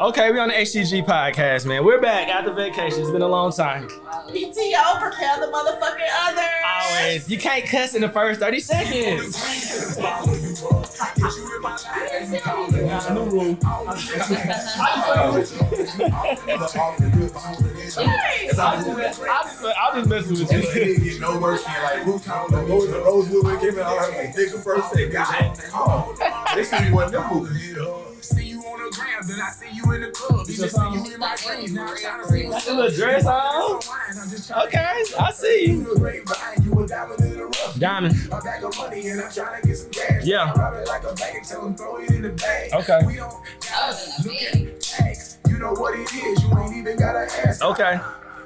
Okay, we on the HTG podcast, man. We're back after vacation. It's been a long time. PTO, prepare the motherfucking others. Always. You can't cuss in the first 30 seconds. New rule. I'm just messing with you. It didn't get no worse than like the Rose movie came out. I was like, think the first thing, God, this movie wasn't that movie. See you on the ground, then I see you in the club. You just see you in my dreams. Now trying to see That's a little dress on. Okay, I see you. Diamond. I bag of money and I'm trying to get some cash. Yeah. Rob it like a bank, tell them throw it in the bag. Okay. We don't look at tax. You know what it is. You ain't even gotta ask. Okay.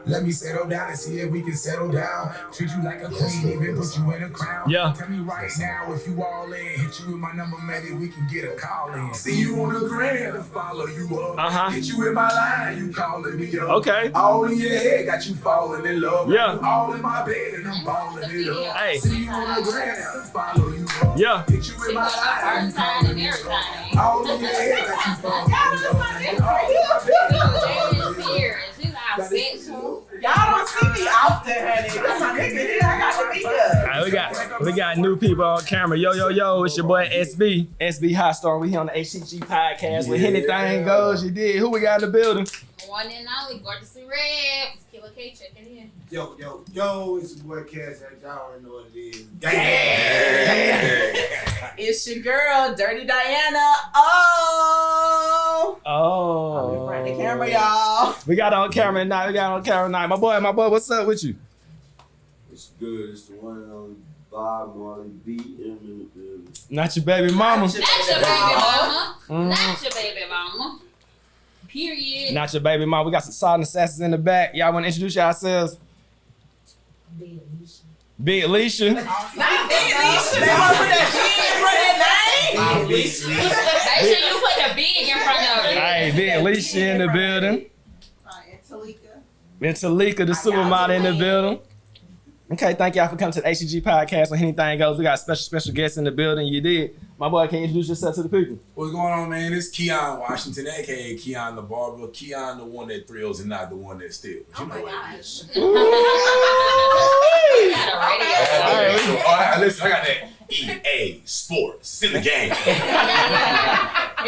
Let me settle down and see if we can settle down. Treat you like a queen, even put you in a crown. Yeah. Tell me right now if you all in. Hit you with my number, maybe we can get a call in. See you on the gram, follow you up. Hit you in my line, you calling me up. Okay. All in your head, got you falling in love. Yeah. You all in my bed and I'm balling it up. Hey. See you on the gram, follow you up. Yeah. Hit you in my line, you calling me up. All in your head, got you falling in love. All in my bed. Y'all don't see me often, honey. That's my nigga here. I got to be here. All right, we got new people on camera. Yo, it's your boy SB Hot Star. We here on the HTG podcast where anything goes. You did. Who we got in the building? One and only, gorgeous and red. Killer K checking in. Yo, it's your boy Cass. Y'all already know what it is. It's your girl, Dirty Diana. Oh. I'm in front of the camera, y'all. We got on camera tonight. My boy, what's up with you? It's good. It's the one and only Bob Marley BM. Not your baby mama. Not your baby mama. Not your baby mama. Period. Not your baby mama. We got some silent assassins in the back. Y'all want to introduce yourselves? Big Alicia. Not Big Alicia. They want to put that big in front of that name. Make sure you put the big in front of it. Hey, Big Alicia in the building. And Talika, the supermodel in the building. Okay, thank y'all for coming to the HTG podcast. When anything goes, we got special guests in the building. You did. My boy, can you introduce yourself to the people? What's going on, man? It's KEON Washington, aka KEON the barber. KEON the one that thrills and not the one that steals. You know what it is. Listen, I got that EA Sports. It's in the game.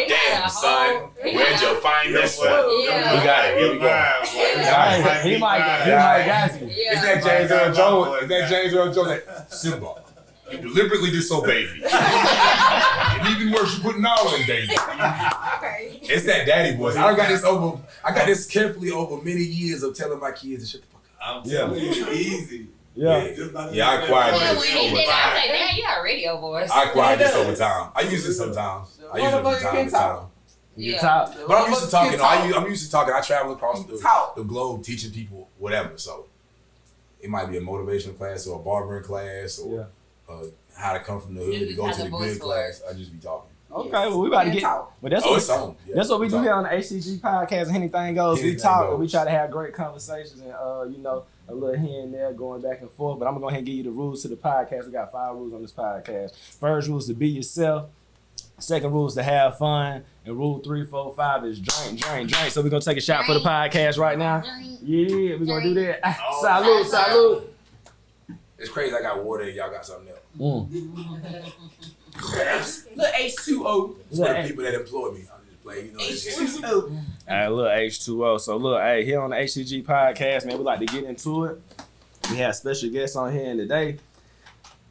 Damn, son. Where'd you find this one? We got it. Here we go. He might got you. Is that James Earl Jones? Is that James Earl Jones? That Simba. You deliberately disobeyed me. And even worse, you put all in David. It's that daddy voice. I got this carefully over many years of telling my kids to shut the fuck up. I'm telling you, it's easy. Yeah, I acquired this When he over did that, I was time. like, damn, you got a radio voice. I acquired this over time. I use it sometimes. I use it from time to time. Yeah. But I'm used to talking. I'm used to talking. I travel across the globe teaching people whatever. So it might be a motivational class or a barbering class or how to come from the hood to go to the good class. I just be talking. Okay, well, we about to get. Well, that's that's what we do here on the HTG podcast. Anything goes. We talk and we try to have great conversations and a little here and there going back and forth. But I'm gonna go ahead and give you the rules to the podcast. We got 5 rules on this podcast. First rule is to be yourself. Second rule is to have fun. And rule 3, 4, 5 is drink. So we're gonna take a shot for the podcast right now. Yeah, we're gonna do that. Salute. It's crazy. I got water and y'all got something else. Look, H2O. It's for the people that employ me. I'm just playing, H2O. Alright, look, H2O. So look, hey, here on the HTG podcast, man, we like to get into it. We have special guests on here today.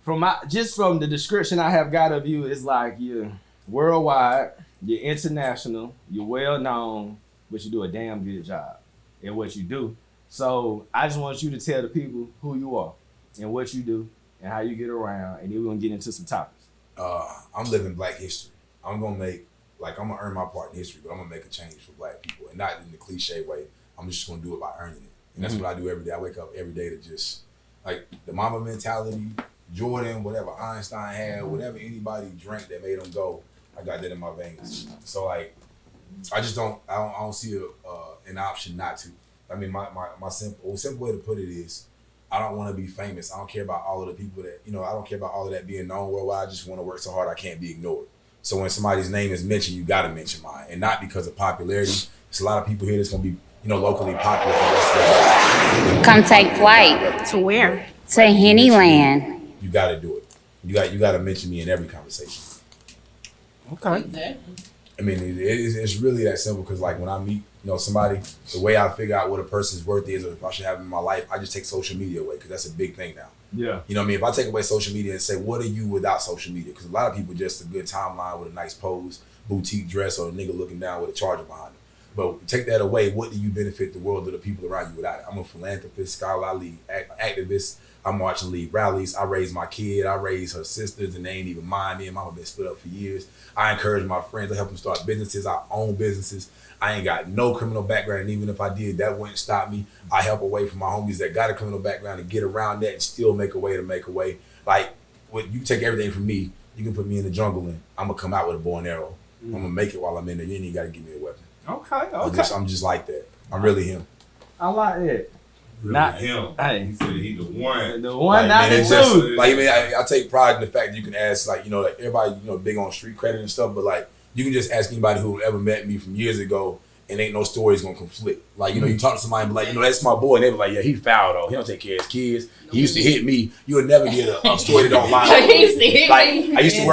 From the description I have got of you, it's like you're worldwide, you're international, you're well known, but you do a damn good job in what you do. So I just want you to tell the people who you are and what you do and how you get around, and then we're gonna get into some topics. I'm living Black history. I'm gonna earn my part in history, but I'm gonna make a change for Black people, and not in the cliche way. I'm just gonna do it by earning it, and that's what I do every day. I wake up every day to just like the Mamba mentality, Jordan, whatever Einstein had, whatever anybody drank that made them go. I got that in my veins. So like, I don't see an option not to. I mean, my simple way to put it is, I don't want to be famous. I don't care about all of the people that, I don't care about all of that being known worldwide. I just want to work so hard I can't be ignored. So when somebody's name is mentioned, you got to mention mine. And not because of popularity. It's a lot of people here that's gonna be, locally popular for the rest of their life. Come take flight To where? to Hennyland. You gotta do it. You gotta mention me in every conversation. Okay. I mean, it's really that simple because like when I meet, somebody, the way I figure out what a person's worth is or if I should have in my life, I just take social media away because that's a big thing now. Yeah. You know what I mean? If I take away social media and say, what are you without social media? Because a lot of people just a good timeline with a nice pose, boutique dress, or a nigga looking down with a charger behind him. But take that away, what do you benefit the world or the people around you without it? I'm a philanthropist, scholar, I lead activist. I march and lead rallies. I raise my kid. I raise her sisters, and they ain't even mine. Me and mama been split up for years. I encourage my friends. I help them start businesses. I own businesses. I ain't got no criminal background, and even if I did, that wouldn't stop me. I help away from my homies that got a criminal background and get around that and still make a way to make a way. Like, you take everything from me. You can put me in the jungle, and I'm gonna come out with a bow and arrow. I'm gonna make it while I'm in there. You ain't even gotta give me a weapon. Okay. I'm just like that. I'm really him. I like it. Really Not him. Hey. He said he the one. The one, Like, not man, the it's just, two. like, I take pride in the fact that you can ask, like, like everybody, big on street credit and stuff, but like, you can just ask anybody who ever met me from years ago and ain't no stories gonna conflict. Like, you talk to somebody and be like, that's my boy, and they be like, yeah, he foul though. He don't take care of his kids. He used to hit me. You would never get a story that don't line up. He used to hit Like, me. I used to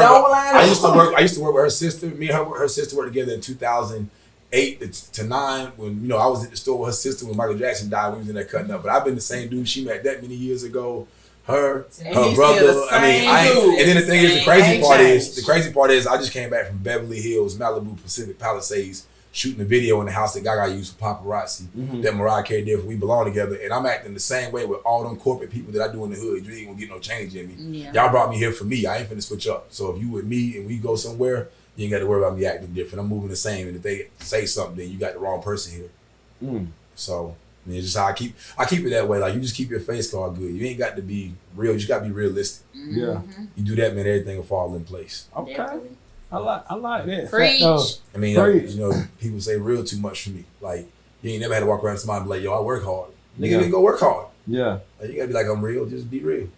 work with her sister. Me and her sister worked together in 2008 to 9 when, I was at the store with her sister when Michael Jackson died. We was in there cutting up. But I've been the same dude she met that many years ago. Her brother. And then the thing is, the crazy part is I just came back from Beverly Hills, Malibu, Pacific Palisades, shooting a video in the house that Gaga used for paparazzi that Mariah Carey did for We Belong Together. And I'm acting the same way with all them corporate people that I do in the hood. You ain't gonna get no change in me. Yeah. Y'all brought me here for me. I ain't finna switch up. So if you with me and we go somewhere, you ain't got to worry about me acting different. I'm moving the same. And if they say something, then you got the wrong person here. So it's just how I keep it that way. Like, you just keep your face card good. You ain't got to be real. You just got to be realistic. Yeah. You do that, man, everything will fall in place. Okay. Definitely. I like that. Preach. I mean, Preach. people say real too much for me. Like, you ain't never had to walk around to somebody and be like, yo, I work hard. Nigga, Yeah. didn't go work hard. Yeah. Like, you got to be like, I'm real. Just be real.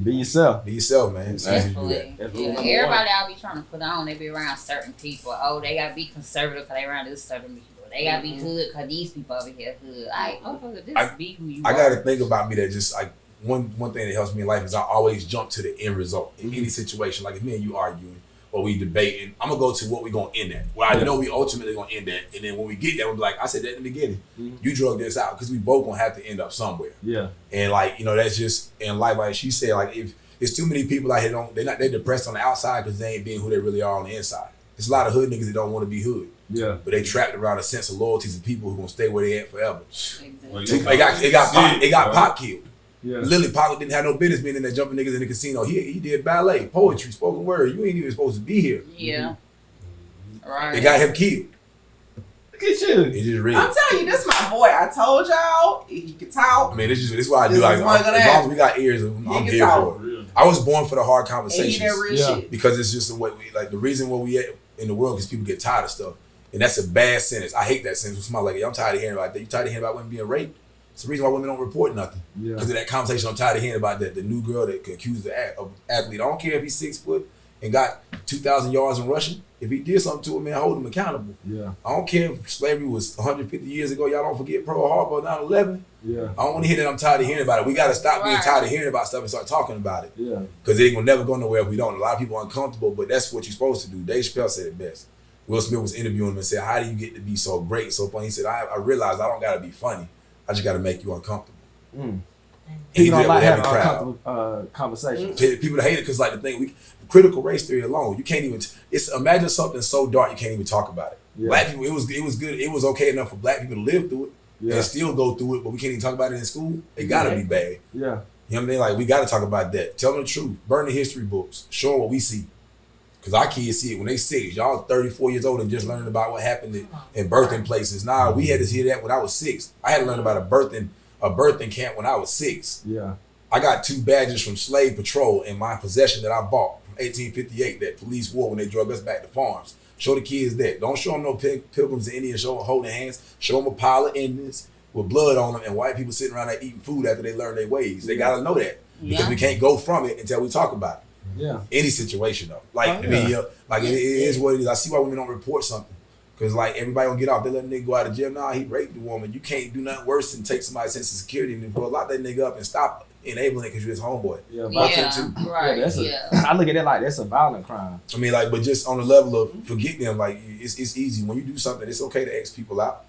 Be yourself. Be yourself, man. It's easy to do that. Definitely. That's rule Yeah. number Everybody I'll be trying to put on, they be around certain people. Oh, they gotta be conservative because they around this certain people. They gotta be hood because these people over here hood. Like, just be who you are. I got to think about me that just like one thing that helps me in life is I always jump to the end result in any situation. Like if me and you arguing or we debating, I'm gonna go to what we gonna end at. Well, I know we ultimately gonna end at, and then when we get there, we'll be like, I said that in the beginning. You drug this out because we both gonna have to end up somewhere. Yeah. And like that's just in life. Like she said, like if it's too many people out here they're depressed on the outside because they ain't being who they really are on the inside. There's a lot of hood niggas that don't want to be hood. Yeah. But they trapped around a sense of loyalty to people who gonna stay where they at forever. Well, They got Pop killed. Yeah. Lily Pop didn't have no business being in there jumping niggas in the casino. He did ballet, poetry, spoken word. You ain't even supposed to be here. Yeah. Right. They got him killed. Look at you. It's just real. I'm telling you, this my boy. I told y'all he could talk. I mean, this is what I do. This Like, is what as gonna long as happen. we got ears, I'm can here talk. for it. I was born for the hard And he conversations that real Yeah. shit. because it's just the way the reason where we at in the world because people get tired of stuff. And that's a bad sentence. I hate that sentence. When somebody like, I'm tired of hearing about that. You tired of hearing about women being raped? It's the reason why women don't report nothing. Yeah. Because of that conversation, I'm tired of hearing about that. The new girl that could accuse the athlete. I don't care if he's 6 foot and got 2,000 yards in rushing. If he did something to him, man, hold him accountable. Yeah. I don't care if slavery was 150 years ago. Y'all don't forget Pearl Harbor, 9/11. Yeah. I don't want to hear that I'm tired of hearing about it. We got to stop being Right. tired of hearing about stuff and start talking about it. Yeah. Because it ain't going to never go nowhere if we don't. A lot of people are uncomfortable, but that's what you're supposed to do. Dave Chappelle said it best. Will Smith was interviewing him and said, how do you get to be so great, so funny? He said, I realized I don't got to be funny. I just got to make you uncomfortable. He People don't did like with every having crowd. uncomfortable conversations. People that hate it because like the thing, critical race theory alone, you can't even, imagine something so dark you can't even talk about it. Yeah. Black people, it was good, it was okay enough for black people to live through it Yeah. and still go through it, but we can't even talk about it in school. It gotta be bad. Yeah. You know what I mean? Like, we gotta talk about that. Tell them the truth. Burn the history books. Show them what we see. Because our kids see it when they 6. Y'all 34 years old and just learning about what happened in birthing places. Nah, we had to hear that when I was 6. I had to learn about a birthing camp when I was 6. Yeah. I got 2 badges from Slave Patrol in my possession that I bought from 1858 that police wore when they drug us back to farms. Show the kids that. Don't show them no pilgrims and Indians holding hands. Show them a pile of Indians with blood on them and white people sitting around there eating food after they learn their ways. They gotta know that because Yeah. we can't go from it until we talk about it. Yeah. Any situation though, like Oh, the yeah. media, like it is what it is. I see why women don't report something. Cause like everybody gonna get off. They let a nigga go out of jail. Nah, he raped the woman. You can't do nothing worse than take somebody's sense of security and pull lock that nigga up and stop enabling it because you're his homeboy. Yeah, Right. I look at it like that's a violent crime. I mean, like, but just on the level of forgetting them, like it's easy when you do something. It's okay to X people out.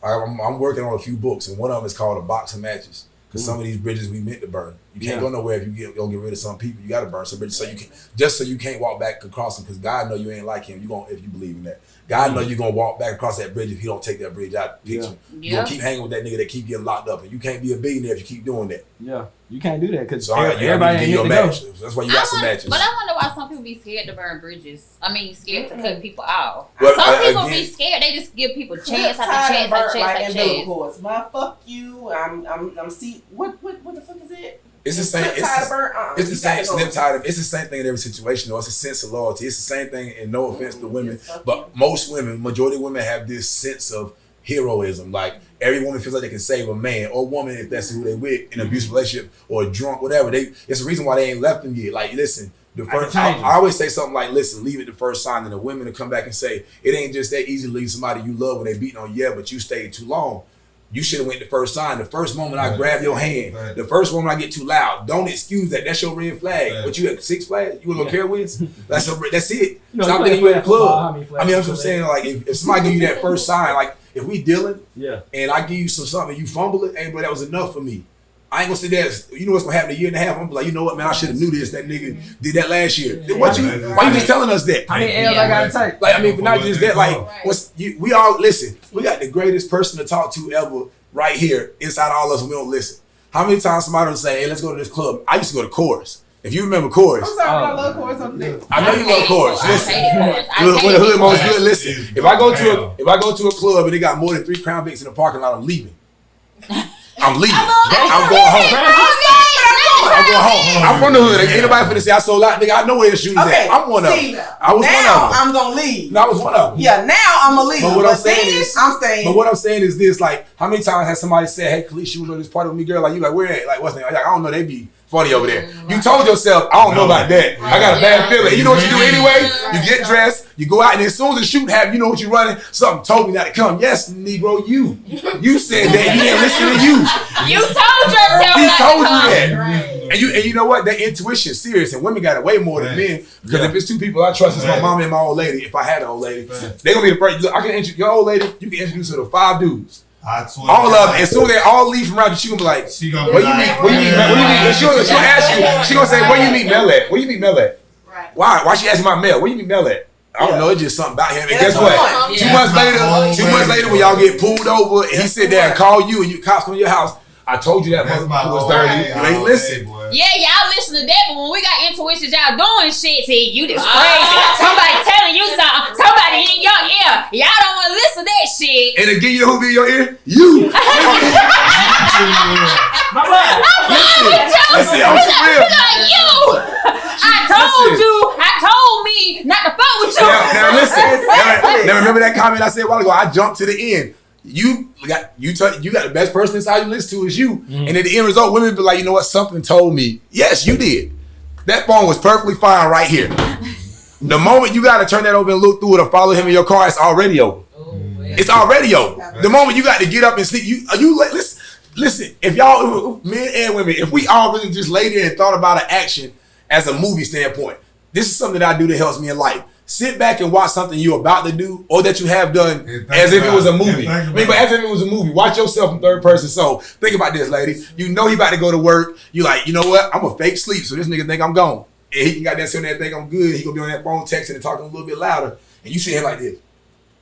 I'm working on a few books, and one of them is called A Box of Matches. Because some of these bridges we meant to burn. You can't go nowhere if you don't get rid of some people. You got to burn some bridges so you can't walk back across them. Because God know you ain't like him. If you believe in that, God know you're gonna walk back across that bridge if he don't take that bridge out. Picture. You gonna keep hanging with that nigga that keep getting locked up, and you can't be a billionaire if you keep doing that. Yeah, you can't do that because everybody ain't your match. That's why you got some matches. But I wonder why some people be scared to burn bridges. I mean, scared to cut people off. Well, some people be scared. They just give people chance after chance after chance. My fuck you. I'm see. What the fuck is it? It's the same. It's the same. It's the same thing in every situation. Though it's a sense of loyalty. It's the same thing. And no offense to women, but most women, majority of women, have this sense of heroism. Like every woman feels like they can save a man or woman if that's who they with in an abusive relationship or a drunk, whatever. It's the reason why they ain't left them yet. Like listen. I always say something like, listen, leave it the first sign, and the women will come back and say, it ain't just that easy to leave somebody you love when they beating on you, but you stayed too long. You should have went the first sign. The first moment I grab your hand, the first moment I get too loud, don't excuse that. That's your red flag. But you have 6 flags? You want to go carry with? That's it. Stop thinking you at the club. I mean, that's what I'm saying. Like, if somebody give you that first sign, like, if we dealing, and I give you something, you fumble it, hey, but that was enough for me. I ain't gonna sit there. You know what's gonna happen in a year and a half? I'm gonna be like, you know what, man? I should have knew this. That nigga did that last year. Why you just telling us that? How many L's I gotta take? Like, I mean, but not just that. Like, we all listen. We got the greatest person to talk to ever right here inside all of us. And we don't listen. How many times somebody will say, "Hey, let's go to this club"? I used to go to Chorus. If you remember Chorus, I'm sorry, I love Chorus up there. I know you love Chorus. Listen, when the hood most good. Listen, if I go to a club and they got more than 3 Crown Vics in the parking lot, I'm leaving. I'm leaving. I'm going home. I'm going home. I'm from the hood. Ain't nobody finna say I sold out, nigga. I know where the shooters at. I'm one of them. I was one of them. I'm gonna leave. No, I was one of them. Yeah, now I'm gonna leave. But what I'm saying is, I'm staying. But what I'm saying is this: like, how many times has somebody said, "Hey, Khalees, you know this party with me, girl"? Like, you like, where at? Like, what's the name? Like, I don't know. They be funny over there. You told yourself, I don't know about that. I got a bad feeling. You know what you do anyway? You get dressed, you go out, and as soon as the shoot happens, you know what you're running. Something told me not to come. Yes, Negro, you said that. You didn't listen to you. You told yourself. He told you that. Right. And you know what? That intuition is serious, and women got it way more than men. Because if it's 2 people I trust, it's my mom and my old lady. If I had an old lady, they gonna be the first. Look, I can introduce your old lady. You can introduce her to 5 dudes. All of them. As soon as they all leave from around you, she gonna be like, where you meet? And she'll ask you. She gonna say, where you meet Mel at? Where you meet Mel at? Right. Why she asking about Mel? Where you meet Mel at? I don't know. It's just something about him. And guess what? 2 months later, when y'all get pulled over and he sit there and call you and you cops come to your house, I told you that motherfucker was dirty. You ain't listen. Yeah, y'all listen to that, but when we got intuitions, y'all doing shit, see, you just crazy. Somebody telling you something, somebody in your ear. Y'all don't want to listen to that shit. And again, you know who be in your ear? You. Listen, I'm for real. Like you. I told me not to fuck with you. Now listen. Now remember that comment I said a while ago? I jumped to the end. You got the best person inside you listen to is you. And at the end result, women be like, you know what? Something told me. Yes, you did. That phone was perfectly fine right here. The moment you got to turn that over and look through it or follow him in your car, it's already over. It's already over. The moment you got to get up and sleep, listen. If y'all, men and women, if we all really just laid there and thought about an action as a movie standpoint, this is something that I do that helps me in life. Sit back and watch something you're about to do or that you have done as if it was a movie. But as if it was a movie. Watch yourself in third person. So think about this, lady. You know he about to go to work. You like, you know what? I'm a fake sleep, so this nigga think I'm gone. And he got that sitting there think I'm good. He gonna be on that phone texting and talking a little bit louder. And you sit here like this.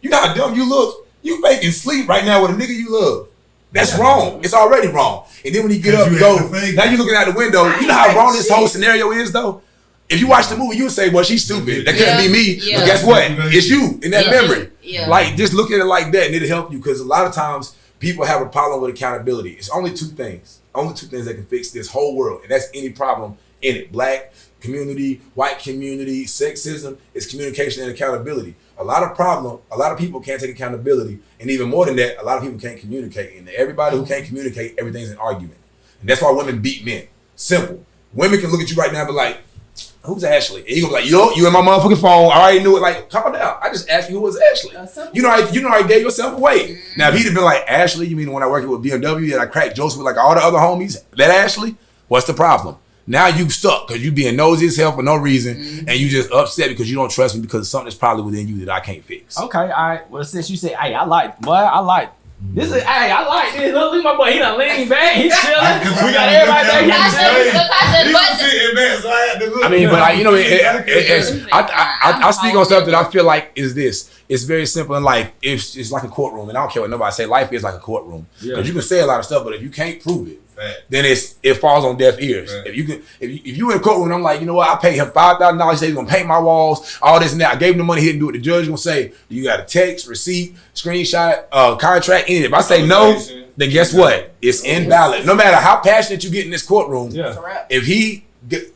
You know how dumb you look? You faking sleep right now with a nigga you love. That's wrong. It's already wrong. And then when he get up and go, now you looking out the window. You know how wrong this whole scenario is though? If you watch the movie, you would say, well, she's stupid. That couldn't be me. Yeah. But guess what? It's you in that memory. Yeah. Like, just look at it like that and it'll help you because a lot of times people have a problem with accountability. It's only 2 things. Only 2 things that can fix this whole world. And that's any problem in it. Black community, white community, sexism, it's communication and accountability. A lot of people can't take accountability. And even more than that, a lot of people can't communicate. And everybody who can't communicate, everything's an argument. And that's why women beat men. Simple. Women can look at you right now and be like, Who's Ashley? And you gonna be like, yo, you in my motherfucking phone. I already knew it. Like, calm down. I just asked you who was Ashley. You know how you gave yourself away. Now, if he'd have been like, Ashley, you mean when I worked with BMW and I cracked jokes with like all the other homies, that Ashley, what's the problem? Now you stuck because you being nosy as hell for no reason, and you just upset because you don't trust me because something is probably within you that I can't fix. Okay, all right. Well, since you said, hey, I like this. Hey, I like this. Look at my boy. He done lean back. He's chilling. We got everybody back here. I mean, but I speak on stuff that I feel like is this. It's very simple in life. It's like a courtroom, and I don't care what nobody say. Life is like a courtroom because you can say a lot of stuff, but if you can't prove it, then it falls on deaf ears. If you in a courtroom, I'm like, you know what? I paid him $5,000. He said he's gonna paint my walls, all this and that. I gave him the money. He didn't do it. The judge gonna say, you got a text, receipt, screenshot, contract, anything. If I say no, then guess what? It's invalid. No matter how passionate you get in this courtroom, if you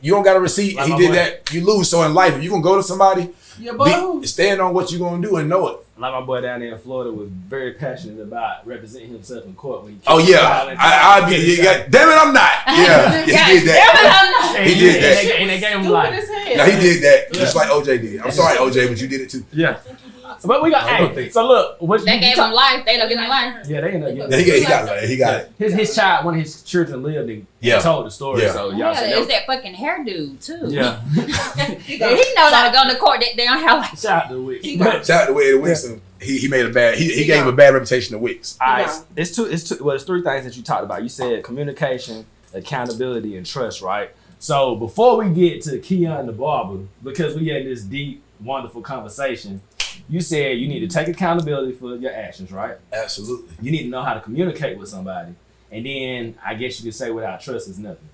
don't got a receipt, and he did that, you lose. So in life, if you gonna go to somebody, stand on what you're gonna do and know it. Like my boy down there in Florida was very passionate about representing himself in court. When he I'd be, damn it, I'm not. Yeah, he did that. Damn it, I'm not. He did that. And they gave him like, no, he did that just like OJ did. I'm sorry, OJ, but you did it too. Yeah. But we got, so look. They gave him life. They don't get him life. Yeah, they ended up getting it. He got it. He got it. His child, one of his children lived and told the story. Yeah. So y'all it's that fucking hairdo too. Yeah. He knows how to go to court that damn hair like. Shout out to Wicks. Shout out to Wicks. He made a bad. He gave a bad reputation to Wicks. All right. It's three things that you talked about. You said communication, accountability, and trust, right? So before we get to KEON the barber, because we had this deep, wonderful conversation, you said you need to take accountability for your actions, right? Absolutely. You need to know how to communicate with somebody. And then I guess you could say without trust is nothing.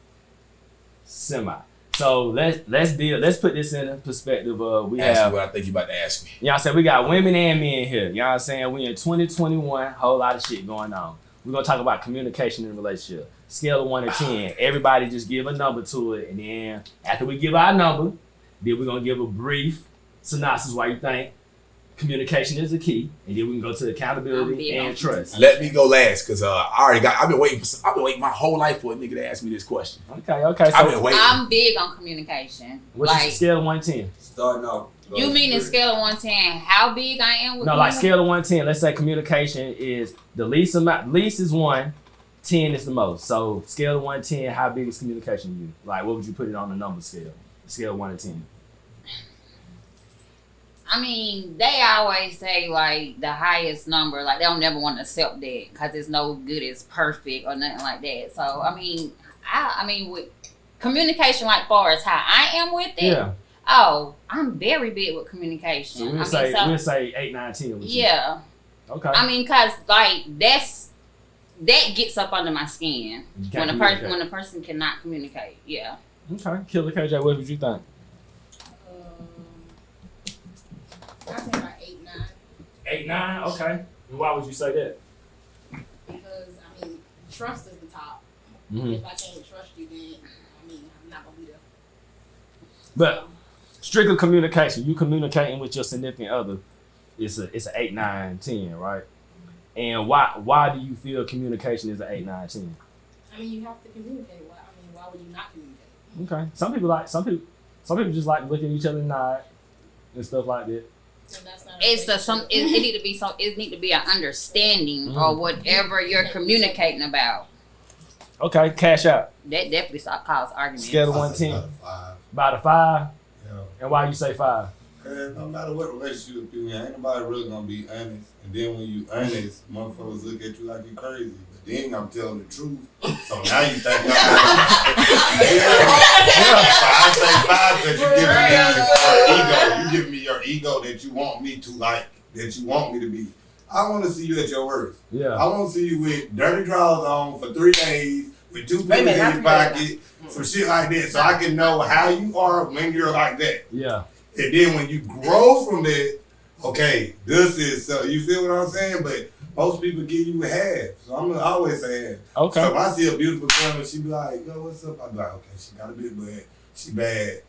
Semi. So let's put this in perspective of ask me what I think you about to ask me. You know what I'm saying? We got women and men here. You know what I'm saying? We in 2021, whole lot of shit going on. We're gonna talk about communication in a relationship. Scale of 1 to 10. Everybody just give a number to it. And then after we give our number, then we're gonna give a brief synopsis why you think communication is the key, and then we can go to accountability and trust. Let me go last, cause I've been waiting my whole life for a nigga to ask me this question. Okay. So I've been waiting. I'm big on communication. What's your scale of 1 to 10? Starting off. You mean in scale of 1 to 10, how big I am with No, like scale of 1 to 10. Let's say communication is the least amount. Least is 1, 10 is the most. So scale of 1 to 10, how big is communication to you? Like, what would you put it on the number scale? Scale of 1 to 10. I mean, they always say like the highest number, like they don't never want to accept that because it's no good as perfect or nothing like that. So I mean, with communication, like far as how I am with it. Yeah. Oh, I'm very big with communication. So we'll say 8, 9, 10. Yeah. Okay. I mean, cause like that gets up under my skin when a person cannot communicate. Yeah. Okay. Killer KJ, what would you think? I say about 8, 9. 8, 9, okay. And why would you say that? Because trust is the top. Mm-hmm. If I can't trust you, then I'm not gonna be there. But strictly communication, you communicating with your significant other, it's an 8, 9, 10, right? And why do you feel communication is an 8, 9, 10? You have to communicate. Why would you not communicate? Okay. Some people just like looking at each other and nod and stuff like that. It need to be an understanding or whatever you're communicating about. Okay, cash out. That definitely cause arguments. Scale of 1 to 10. About a 5. Yeah. And why you say 5? Cause no matter what relationship you in, ain't nobody really gonna be honest. And then when you honest, motherfuckers look at you like you crazy. But then I'm telling the truth. So now you think I'm So I say 5 because you give me your ego. You give me your ego that you want me to like, that you want me to be. I want to see you at your worst. Yeah. I want to see you with dirty drawers on for 3 days, with 2 pills in your pocket, some shit like that, so I can know how you are when you're like that. Yeah. And then when you grow from that, okay, this is, so you feel what I'm saying? But most people give you half. So I'm going to always say half. Okay. So if I see a beautiful girl and she be like, yo, what's up? I be like, okay, she got a bit, but she bad.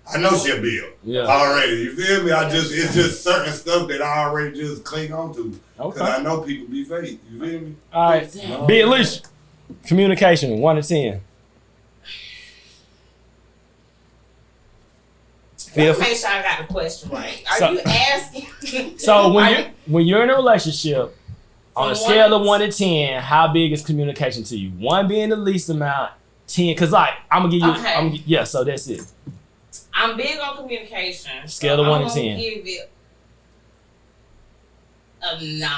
I know she'll build already. You feel me? It's just certain stuff that I already just cling on to. Okay. Because I know people be fake. You feel me? All right. Be at least communication, 1 to 10. Let me make sure I got the question right. Are you asking? So when you're in a relationship, on a scale of 1 to 10, how big is communication to you? 1 being the least amount, 10, because like I'm gonna give you, so that's it. I'm big on communication. Scale of 1 to 10. I'm gonna give it a 9,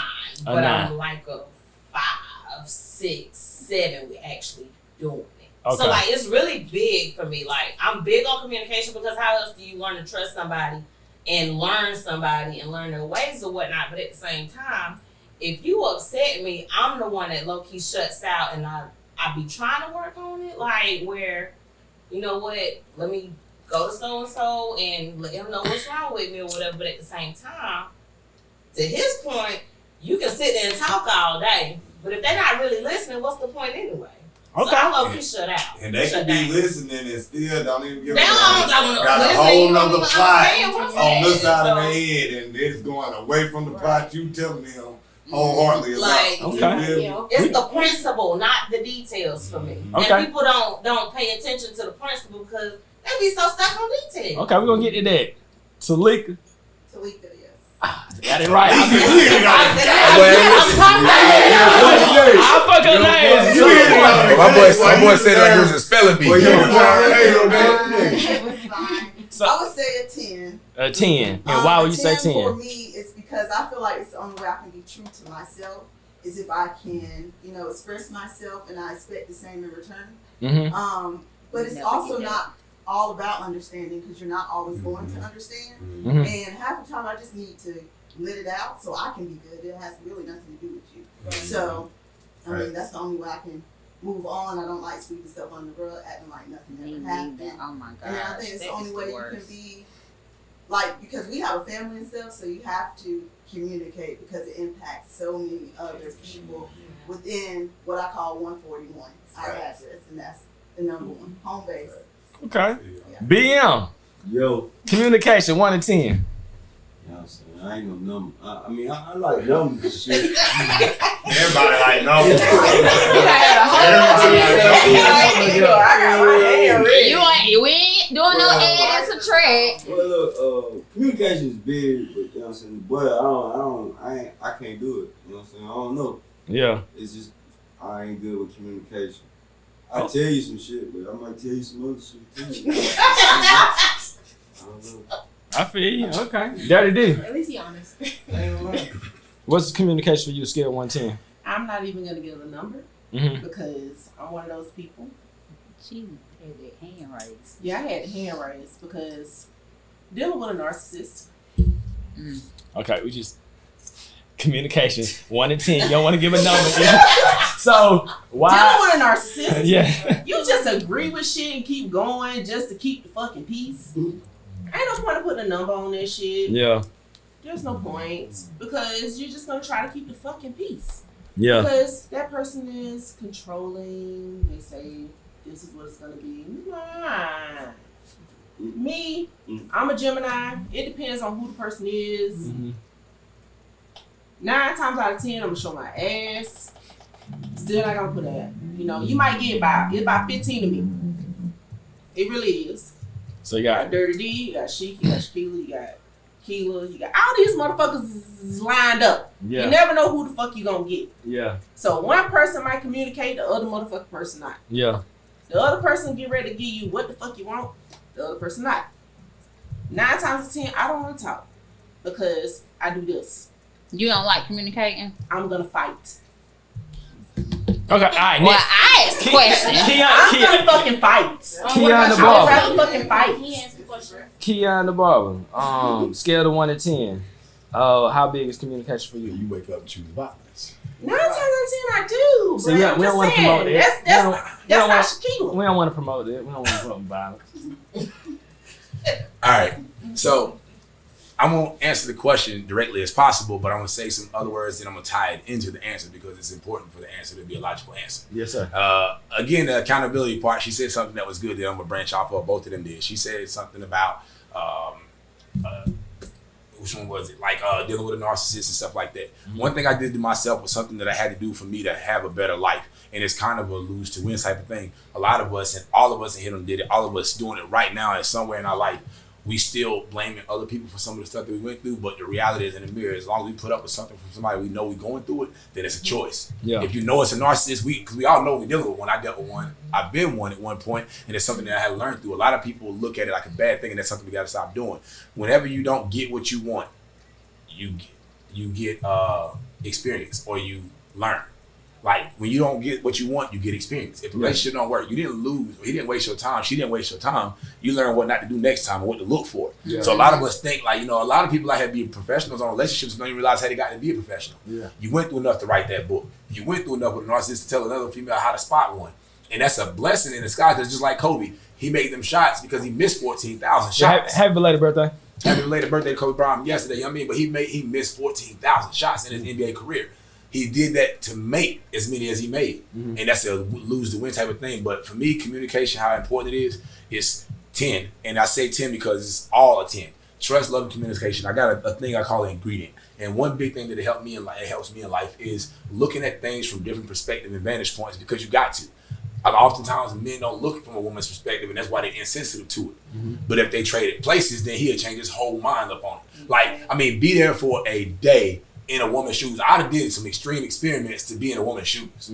but 9. I'm like a 5, 6, 7. We actually doing it. Okay. So like it's really big for me. Like I'm big on communication because how else do you learn to trust somebody and learn somebody and learn their ways or whatnot? But at the same time, if you upset me, I'm the one that low key shuts out, and I be trying to work on it. Like where, you know what? Let me go to so and so and let him know what's wrong with me or whatever. But at the same time, to his point, you can sit there and talk all day, but if they're not really listening, what's the point anyway? Okay. So I low key shut out. And they can be listening and still don't even give a damn. Got a whole nother plot on this side of their head, and it's going away from the plot you telling them wholeheartedly about. Like, okay. It's the principle, not the details for me. Okay. And people don't pay attention to the principle because they be so stuck on details. Okay, we're gonna get to that. Talika. Talika, yes. Got it right. Well, I fuck her name. my boy said like it was a spelling bee. So I would say a 10. A 10. And why would you say 10? For me, it's because I feel like it's the only way I can be true to myself is if I can, express myself and I expect the same in return. Mm-hmm. But it's also not all about understanding because you're not always going to understand. Mm-hmm. And half the time I just need to let it out so I can be good. It has really nothing to do with you. So, I mean, that's the only way I can move on. I don't like sweeping stuff under the rug, acting like nothing ever happened. Oh my God. And I think it's the only way you can be, like, because we have a family and stuff, so you have to communicate because it impacts so many other people within what I call 141, our address, and that's the number one, home base. Okay. BM. Yo. Communication, 1 to 10. You know what I'm saying? I ain't no number. I mean, I like numbers and shit. Everybody like numbers. We ain't doing no add and subtract. Well, look, communication is big, but you know what I'm saying. But I can't do it. You know what I'm saying? I don't know. Yeah. It's just I ain't good with communication. I tell you some shit, but I might tell you some other shit too. I don't know. I feel you. Okay. Daddy D. At least he honest. What's the communication for you, scale 1 to 10? I'm not even gonna give a number Mm-hmm. because I'm one of those people. She had that hand raised. Yeah, I had a hand raised because dealing with a narcissist. Okay, we just communication 1 to 10. You don't want to give a number. So why? Dealing with a narcissist. Yeah. You just agree with shit and keep going just to keep the fucking peace. Ain't no point in putting a number on this shit. Yeah. There's no point because you're just gonna try to keep the fucking peace. Yeah. Because that person is controlling. They say this is what it's gonna be. Nah. Me, I'm a Gemini. It depends on who the person is. Mm-hmm. 9 times out of 10, I'm gonna show my ass. Still not gonna put that. You might get it's about 15 to me. It really is. So you You got got Dirty D, you got Sheik, you got Shaquila, you got Keela, you got all these motherfuckers is lined up. yeah. You never know who the fuck you gonna get. Yeah. So one person might communicate, the other motherfucking person not. Yeah. The other person get ready to give you what the fuck you want, the other person not. 9 times out of 10, I don't want to talk because I do this. You don't like communicating? I'm gonna fight. Okay. All right. Well, Next. I asked the question. I'm gonna fucking fight. Keon the I'd barber. rather fucking fight. He answered the question. Keon the barber. Scale of 1 to 10. How big is communication for you? You wake up and choose violence. 9 times out of 10, I do. See, But we I'm don't want just to promote saying, it. that's not Shaquila. We don't want to promote it. We don't want to promote violence. All right. So I won't answer the question directly as possible, but I'm gonna say some other words and I'm gonna tie it into the answer because it's important for the answer to be a logical answer. Yes, sir. Again, the accountability part, she said something that was good that I'm gonna branch off of. Both of them did. She said something about which one was it? Like dealing with a narcissist and stuff like that. Mm-hmm. One thing I did to myself was something that I had to do for me to have a better life. And it's kind of a lose to win type of thing. A lot of us and all of us in here did it. All of us doing it right now and somewhere in our life. we still blaming other people for some of the stuff that we went through, but the reality is in the mirror, as long as we put up with something from somebody we know we're going through it, then it's a choice. Yeah. If you know it's a narcissist, because we all know we're dealing with one. I dealt with one. I've been one at one point, and it's something that I had to learn through. A lot of people look at it like a bad thing, and that's something we got to stop doing. Whenever you don't get what you want, you get experience, or you learn. Like, when you don't get what you want, you get experience. If the relationship don't work, you didn't lose, or he didn't waste your time, she didn't waste your time, you learn what not to do next time and what to look for. Yeah. So a lot of us think, like, a lot of people out here be professionals on relationships don't even realize how they got to be a professional. Yeah. You went through enough to write that book. You went through enough with a narcissist to tell another female how to spot one. And that's a blessing in disguise, because just like Kobe, he made them shots because he missed 14,000 shots. Yeah, happy belated birthday. Happy belated birthday to Kobe Bryant yesterday, but he missed 14,000 shots in his NBA career. He did that to make as many as he made. Mm-hmm. And that's a lose to win type of thing. But for me, communication, how important it is 10. And I say 10 because it's all a 10. Trust, love, and communication. I got a thing I call an ingredient. And one big thing that helps me in life is looking at things from different perspectives and vantage points, because you got to. Oftentimes men don't look from a woman's perspective, and that's why they're insensitive to it. Mm-hmm. But if they traded places, then he'll change his whole mind up on it. Like, be there for a day in a woman's shoes. I did some extreme experiments to be in a woman's shoes,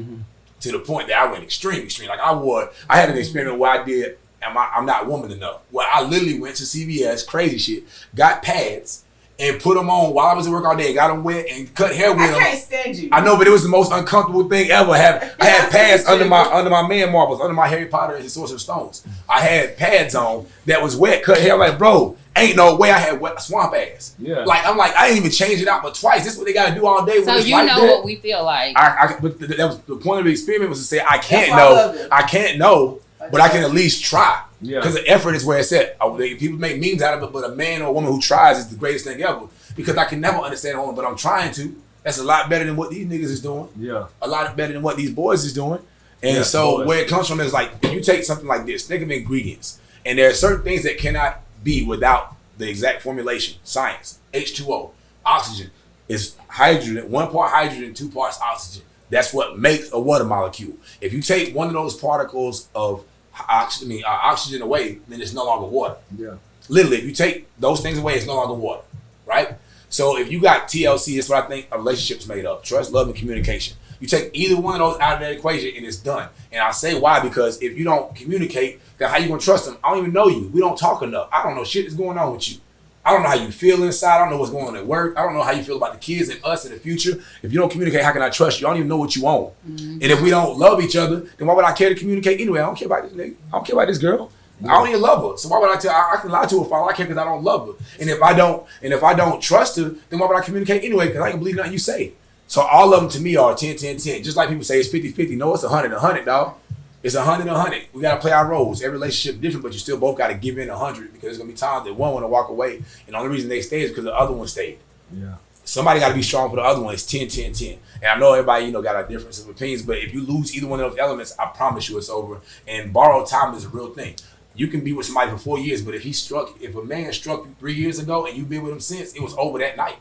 to the point that I went extreme. Like, I had an experiment where I did, I'm not woman enough, where I literally went to CVS, crazy shit, got pads, and put them on while I was at work all day, got them wet, and cut hair with them. I can't stand you. I know, but it was the most uncomfortable thing ever. I had pads under my man marbles, under my Harry Potter and his Sorcerer's Stones. I had pads on that was wet, cut hair. Like, bro, ain't no way I had wet swamp ass. Yeah. Like, I didn't even change it out but twice. This is what they gotta do all day. So you know what we feel like. But that was the point of the experiment, was to say I can't know, but I can at least try. Yeah. Because the effort is where it's at. People make memes out of it, but a man or a woman who tries is the greatest thing ever. Because I can never understand a woman, but I'm trying to. That's a lot better than what these niggas is doing. Yeah. A lot better than what these boys is doing. And where it comes from is, like, if you take something like this, think of ingredients. And there are certain things that cannot be without the exact formulation. Science. H2O. Oxygen is hydrogen. 1 part hydrogen, 2 parts oxygen. That's what makes a water molecule. If you take one of those particles of oxygen away, then it's no longer water. Yeah. Literally, if you take those things away, it's no longer water. Right? So if you got TLC, that's what I think a relationship's made of. Trust, love, and communication. You take either one of those out of that equation and it's done. And I say why, because if you don't communicate, then how you gonna trust them? I don't even know you. We don't talk enough. I don't know shit that's going on with you. I don't know how you feel inside. I don't know what's going on at work. I don't know how you feel about the kids and us in the future. If you don't communicate, how can I trust you? I don't even know what you own. Mm-hmm. And if we don't love each other, then why would I care to communicate anyway? I don't care about this nigga. I don't care about this girl. I don't even love her. So why would I tell her? I can lie to her if I care, because I don't love her. And if I don't trust her, then why would I communicate anyway? Because I can believe nothing you say. So all of them to me are 10, 10, 10. Just like people say it's 50-50. No, it's 100, dog. It's 100. We got to play our roles. Every relationship is different, but you still both got to give in 100, because there's going to be times that one want to walk away, and the only reason they stay is because the other one stayed. Yeah. Somebody got to be strong for the other one. It's 10, 10, 10. And I know everybody, got a difference of opinions, but if you lose either one of those elements, I promise you it's over. And borrowed time is a real thing. You can be with somebody for 4 years, but if a man struck you 3 years ago and you've been with him since, it was over that night.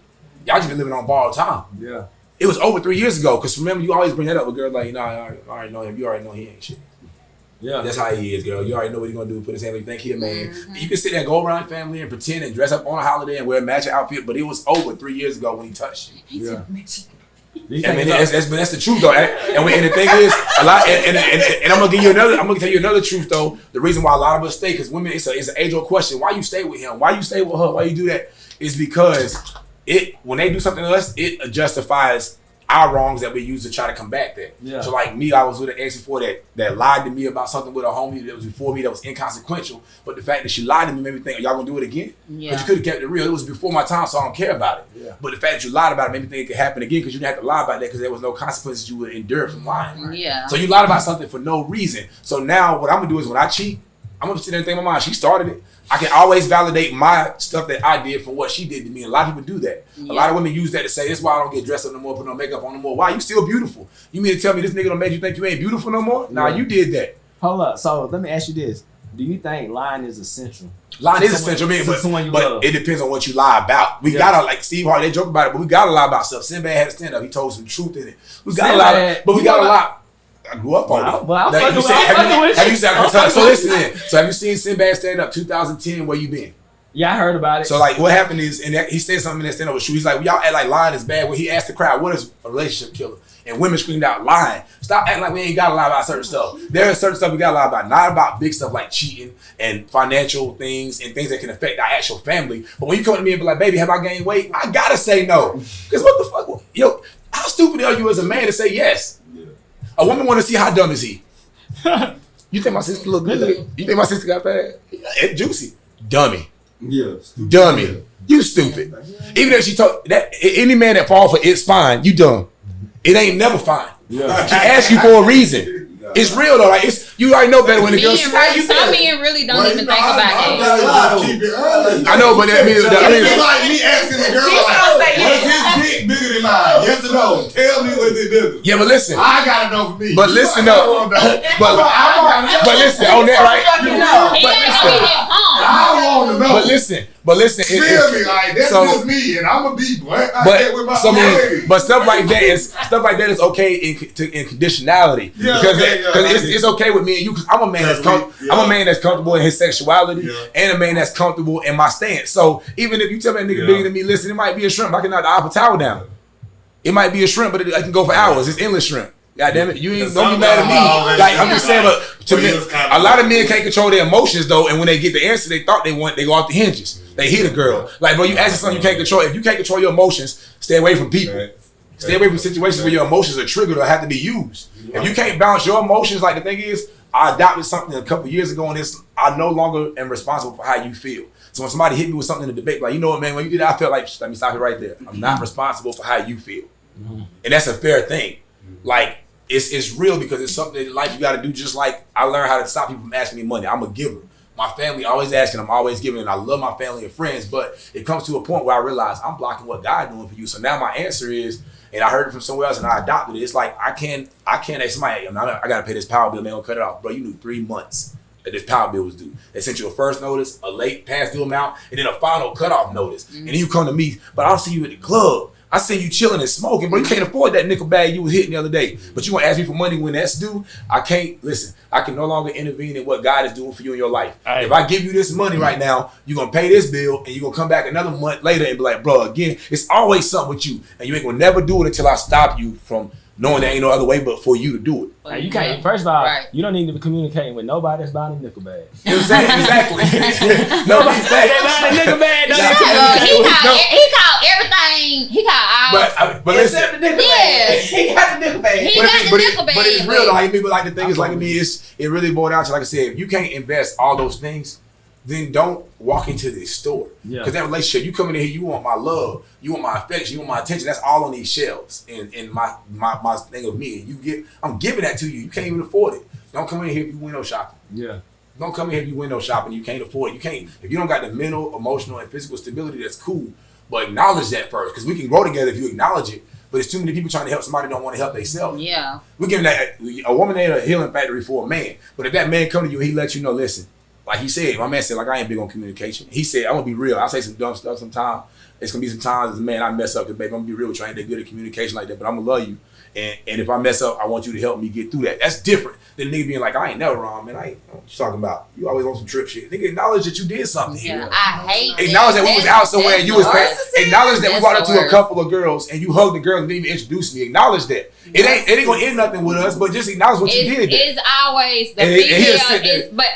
Y'all just been living on borrowed time. Yeah. It was over 3 years ago, because remember, you always bring that up with girls like, I already know him. You already know he ain't shit. Yeah. That's how he is, girl. You already know what he's going to do. Put his hand on you, think he a man. Mm-hmm. You can sit there and go around family and pretend and dress up on a holiday and wear a matching outfit, but it was over 3 years ago when he touched you. Yeah. That's the truth though, and the thing is, a lot, and I'm gonna tell you another truth though. The reason why a lot of us stay, because women, it's an age-old question. Why you stay with him? Why you stay with her? Why you do that? Is because when they do something to us, it justifies our wrongs that we use to try to combat that. Yeah. So like me, I was with an ex before that lied to me about something with a homie that was before me that was inconsequential. But the fact that she lied to me made me think, y'all gonna do it again? Yeah. Because you could have kept it real. It was before my time, so I don't care about it. Yeah. But the fact that you lied about it made me think it could happen again, because you didn't have to lie about that, because there was no consequences you would endure from lying. Right? Yeah. So you lied about something for no reason. So now what I'm gonna do is when I cheat, I'm gonna sit there and think in my mind, she started it. I can always validate my stuff that I did from what she did to me. A lot of people do that. Yeah. A lot of women use that to say, that's why I don't get dressed up no more, put no makeup on no more. Why? You still beautiful. You mean to tell me this nigga don't make you think you ain't beautiful no more? Nah, you did that. Hold up. So let me ask you this. Do you think lying is essential? Lying is essential, but it depends on what you lie about. We gotta, like Steve Harvey, they joke about it, but we gotta lie about stuff. Sinbad had a stand up. He told some truth in it. We gotta lie, but we gotta lie. I grew up on it. Have you seen Sinbad stand up 2010? Where you been? Yeah, I heard about it. So like what happened is, and he said something in that stand-up show. He's like, y'all act like lying is bad. When he asked the crowd, what is a relationship killer? And women screamed out, lying. Stop acting like we ain't gotta lie about certain stuff. There is certain stuff we gotta lie about, not about big stuff like cheating and financial things and things that can affect our actual family. But when you come to me and be like, baby, have I gained weight? I gotta say no. Because what the fuck? Yo, how stupid are you as a man to say yes? Yeah. A woman wanna see how dumb is he? You think my sister look good? You think my sister got fat? It's juicy. Dummy. Yeah. Dummy. Yeah. You stupid. Even if she told that any man that fall for it's fine, you dumb. It ain't never fine. Yeah. She asked you for a reason. It's real though. Like you already know better when the girl. Some men really don't even think about that. Keep it early. I know, but that means it's like me asking the girl, like, was his dick bigger than mine? Yes or no? Tell me was it bigger. Yeah, but listen. I gotta know for me. But listen though. But listen on that right. I want to know. But listen. Feel me, like that's just me, and I'm gonna be blunt. But stuff like that is okay in conditionality because it's okay with me and you because I'm a man that's comfortable in his sexuality and a man that's comfortable in my stance. So even if you tell me a nigga bigger than me, listen, it might be a shrimp. I can knock the Eiffel Tower down. It might be a shrimp, but I can go for hours. It's endless shrimp. God damn it, you ain't gonna be mad at me. Like I'm just saying, but to me, a lot of men can't control their emotions though, and when they get the answer they thought they want, they go off the hinges. They hit a girl. Like, bro, you asking something you can't control. If you can't control your emotions, stay away from people. Stay away from situations where your emotions are triggered or have to be used. If you can't balance your emotions, like the thing is, I adopted something a couple years ago, and I no longer am responsible for how you feel. So when somebody hit me with something in the debate, like, you know what, man, when you did that, I felt like, let me stop it right there. I'm not responsible for how you feel. And that's a fair thing. Like, it's real because it's something in life you got to do. Just like I learned how to stop people from asking me money. I'm a giver. My family always asking, I'm always giving, and I love my family and friends. But it comes to a point where I realize I'm blocking what God doing for you. So now my answer is, and I heard it from somewhere else and I adopted it. It's like I can't ask somebody, I gotta pay this power bill. They gonna cut it off, bro. You knew 3 months that this power bill was due. They sent you a first notice, a late past due amount, and then a final cutoff notice. And then you come to me, but I'll see you at the club. I see you chilling and smoking, bro. You can't afford that nickel bag you was hitting the other day. But you want to ask me for money when that's due? I can't. Listen, I can no longer intervene in what God is doing for you in your life. Right. If I give you this money right now, you're going to pay this bill and you're going to come back another month later and be like, bro, again, it's always something with you. And you ain't going to never do it until I stop you from knowing there ain't no other way but for you to do it. Like, you can't. First of all, you don't need to be communicating with nobody that's buying a nickel bag. You know what I'm saying? Exactly. Nobody's buying a nickel bag. He called everything. He called all. But listen, except the nickel bag. He got the nickel bag. But it's real though. Like people like the thing is like me. It really boiled down to, like I said, if you can't invest all those things, then don't walk into this store. Because that relationship, you come in here, you want my love, you want my affection, you want my attention. That's all on these shelves in my thing of me. And I'm giving that to you. You can't even afford it. Don't come in here if you window shopping. Yeah. Don't come in here if you window shopping. You can't afford it. You can't. If you don't got the mental, emotional, and physical stability, that's cool. But acknowledge that first, because we can grow together if you acknowledge it. But it's too many people trying to help somebody who don't want to help themselves. Yeah. We're giving that a woman ain't a healing factory for a man. But if that man come to you, he let you know, listen. Like he said, my man said, like, I ain't big on communication. He said, I'm gonna be real. I'll say some dumb stuff sometimes. It's gonna be some times as a man I mess up, because baby, I'm gonna be real with you. I ain't that good at communication like that, but I'm gonna love you. And if I mess up, I want you to help me get through that. That's different than nigga being like, I ain't never wrong, man. I ain't what you talking about. You always on some trip shit. Nigga, acknowledge that you did something. Yeah, I hate acknowledge that we was out somewhere and you was acknowledge that we walked up to a couple of girls and you hugged the girl and didn't even introduce me. Acknowledge that. It ain't gonna end nothing with us, but just acknowledge what you did. It's always the female,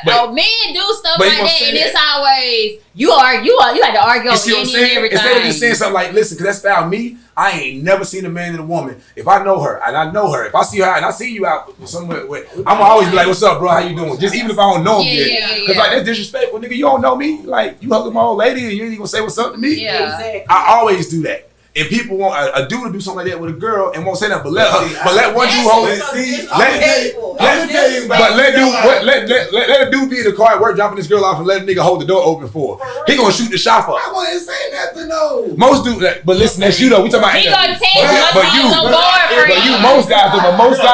but men do stuff like that, and it's always you like to argue over everything. Instead of just saying something like, listen, because that's about me. I ain't never seen a man and a woman. If I know her and I know her, if I see her and I see you out somewhere, I'm gonna always be like, "What's up, bro? How you doing?" Just even if I don't know him yet, because like that's disrespectful, nigga. You don't know me. Like you hugging my old lady and you ain't even gonna say what's up to me. Yeah, exactly. I always do that. If people want a dude to do something like that with a girl and won't say that, but let one dude hold it. Let a dude be in the car at work dropping this girl off and let a nigga hold the door open for her. He gonna shoot the shop up. I wasn't saying nothing though. Most dudes, but listen, that's you though. We talking about. He gonna take but most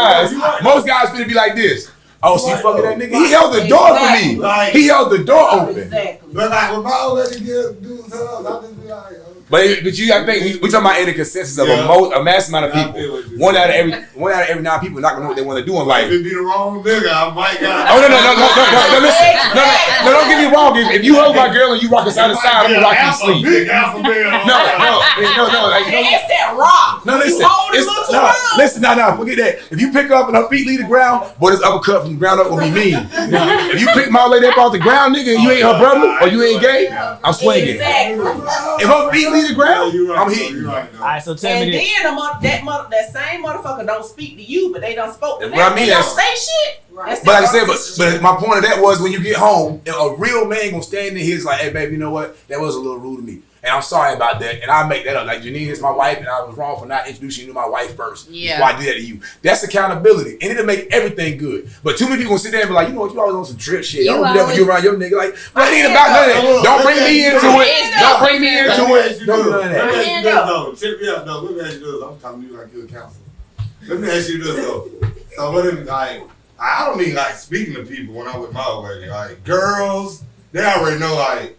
guys finna be like this. Oh, she fucking that nigga. He held the door for me. He held the door open. Exactly. But like when my old lady get dudes hugs, I just be like. But you, I think we talking about in the consensus of a mass amount of people. One out of every 9 people not gonna know what they want to do in life. If it be the wrong nigga, I might got. Oh no! Listen, No, don't get me wrong. If you hug my girl and you rock us side to side, I'm gonna rock you sleep. Big alpha male. No. Like, It's that rock. no, listen. You hold it little too long. Listen, no, forget that. If you pick up and her feet leave the ground, boy, this uppercut from the ground up will be mean. If you pick my lady up off the ground, nigga, and you ain't her brother or you ain't gay, I'm swinging. Exactly. If her feet leave the ground, I'm hitting. All right, so tell And me this. then that same motherfucker don't speak to you, but they don't spoke to That's them. what I mean. They don't That's- say shit. Right. But like I said, but my point of that was when you get home, a real man gonna stand there. He's like, "Hey, baby, you know what? That was a little rude to me, and I'm sorry about that." And I make that up. Like Janine is my wife, and I was wrong for not introducing you to my wife first. Yeah. Before I did that to you. That's accountability, and it'll make everything good. But too many people gonna sit there and be like, "You know what? You always on some trip shit. I don't do that when you around your nigga." Like, that ain't about none of that. Don't bring me into it. Don't bring me into it. Don't do none of that. Let me ask you this though. Check me out though. Let me ask you this. I'm talking to you like you're a counselor. Let me ask you this though. So what if like I don't mean like speaking to people when I'm with my old lady. Like girls, they already know like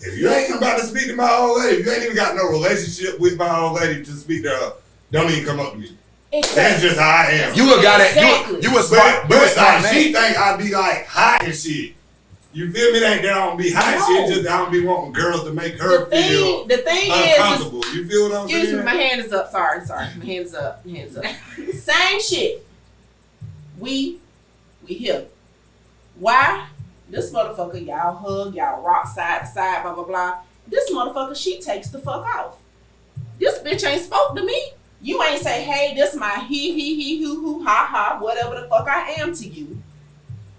if you ain't about to speak to my old lady, if you ain't even got no relationship with my old lady to speak to her, don't even come up to me. That's just how I am. You a guy that Exactly. you a smart, But you a smart like, she man. think I be like hot and shit. You feel me? It ain't that I don't be hot and shit. Just that I don't be wanting girls to make her feel The thing is, uncomfortable. You feel what I'm excuse me, saying? my hand is up. Sorry. My hand's up. Same shit. We here. Why? This motherfucker, y'all hug, y'all rock side to side, blah, blah, blah. This motherfucker, she takes the fuck off. This bitch ain't spoke to me. You ain't say, hey, this my he, hoo, ha, ha, whatever the fuck I am to you.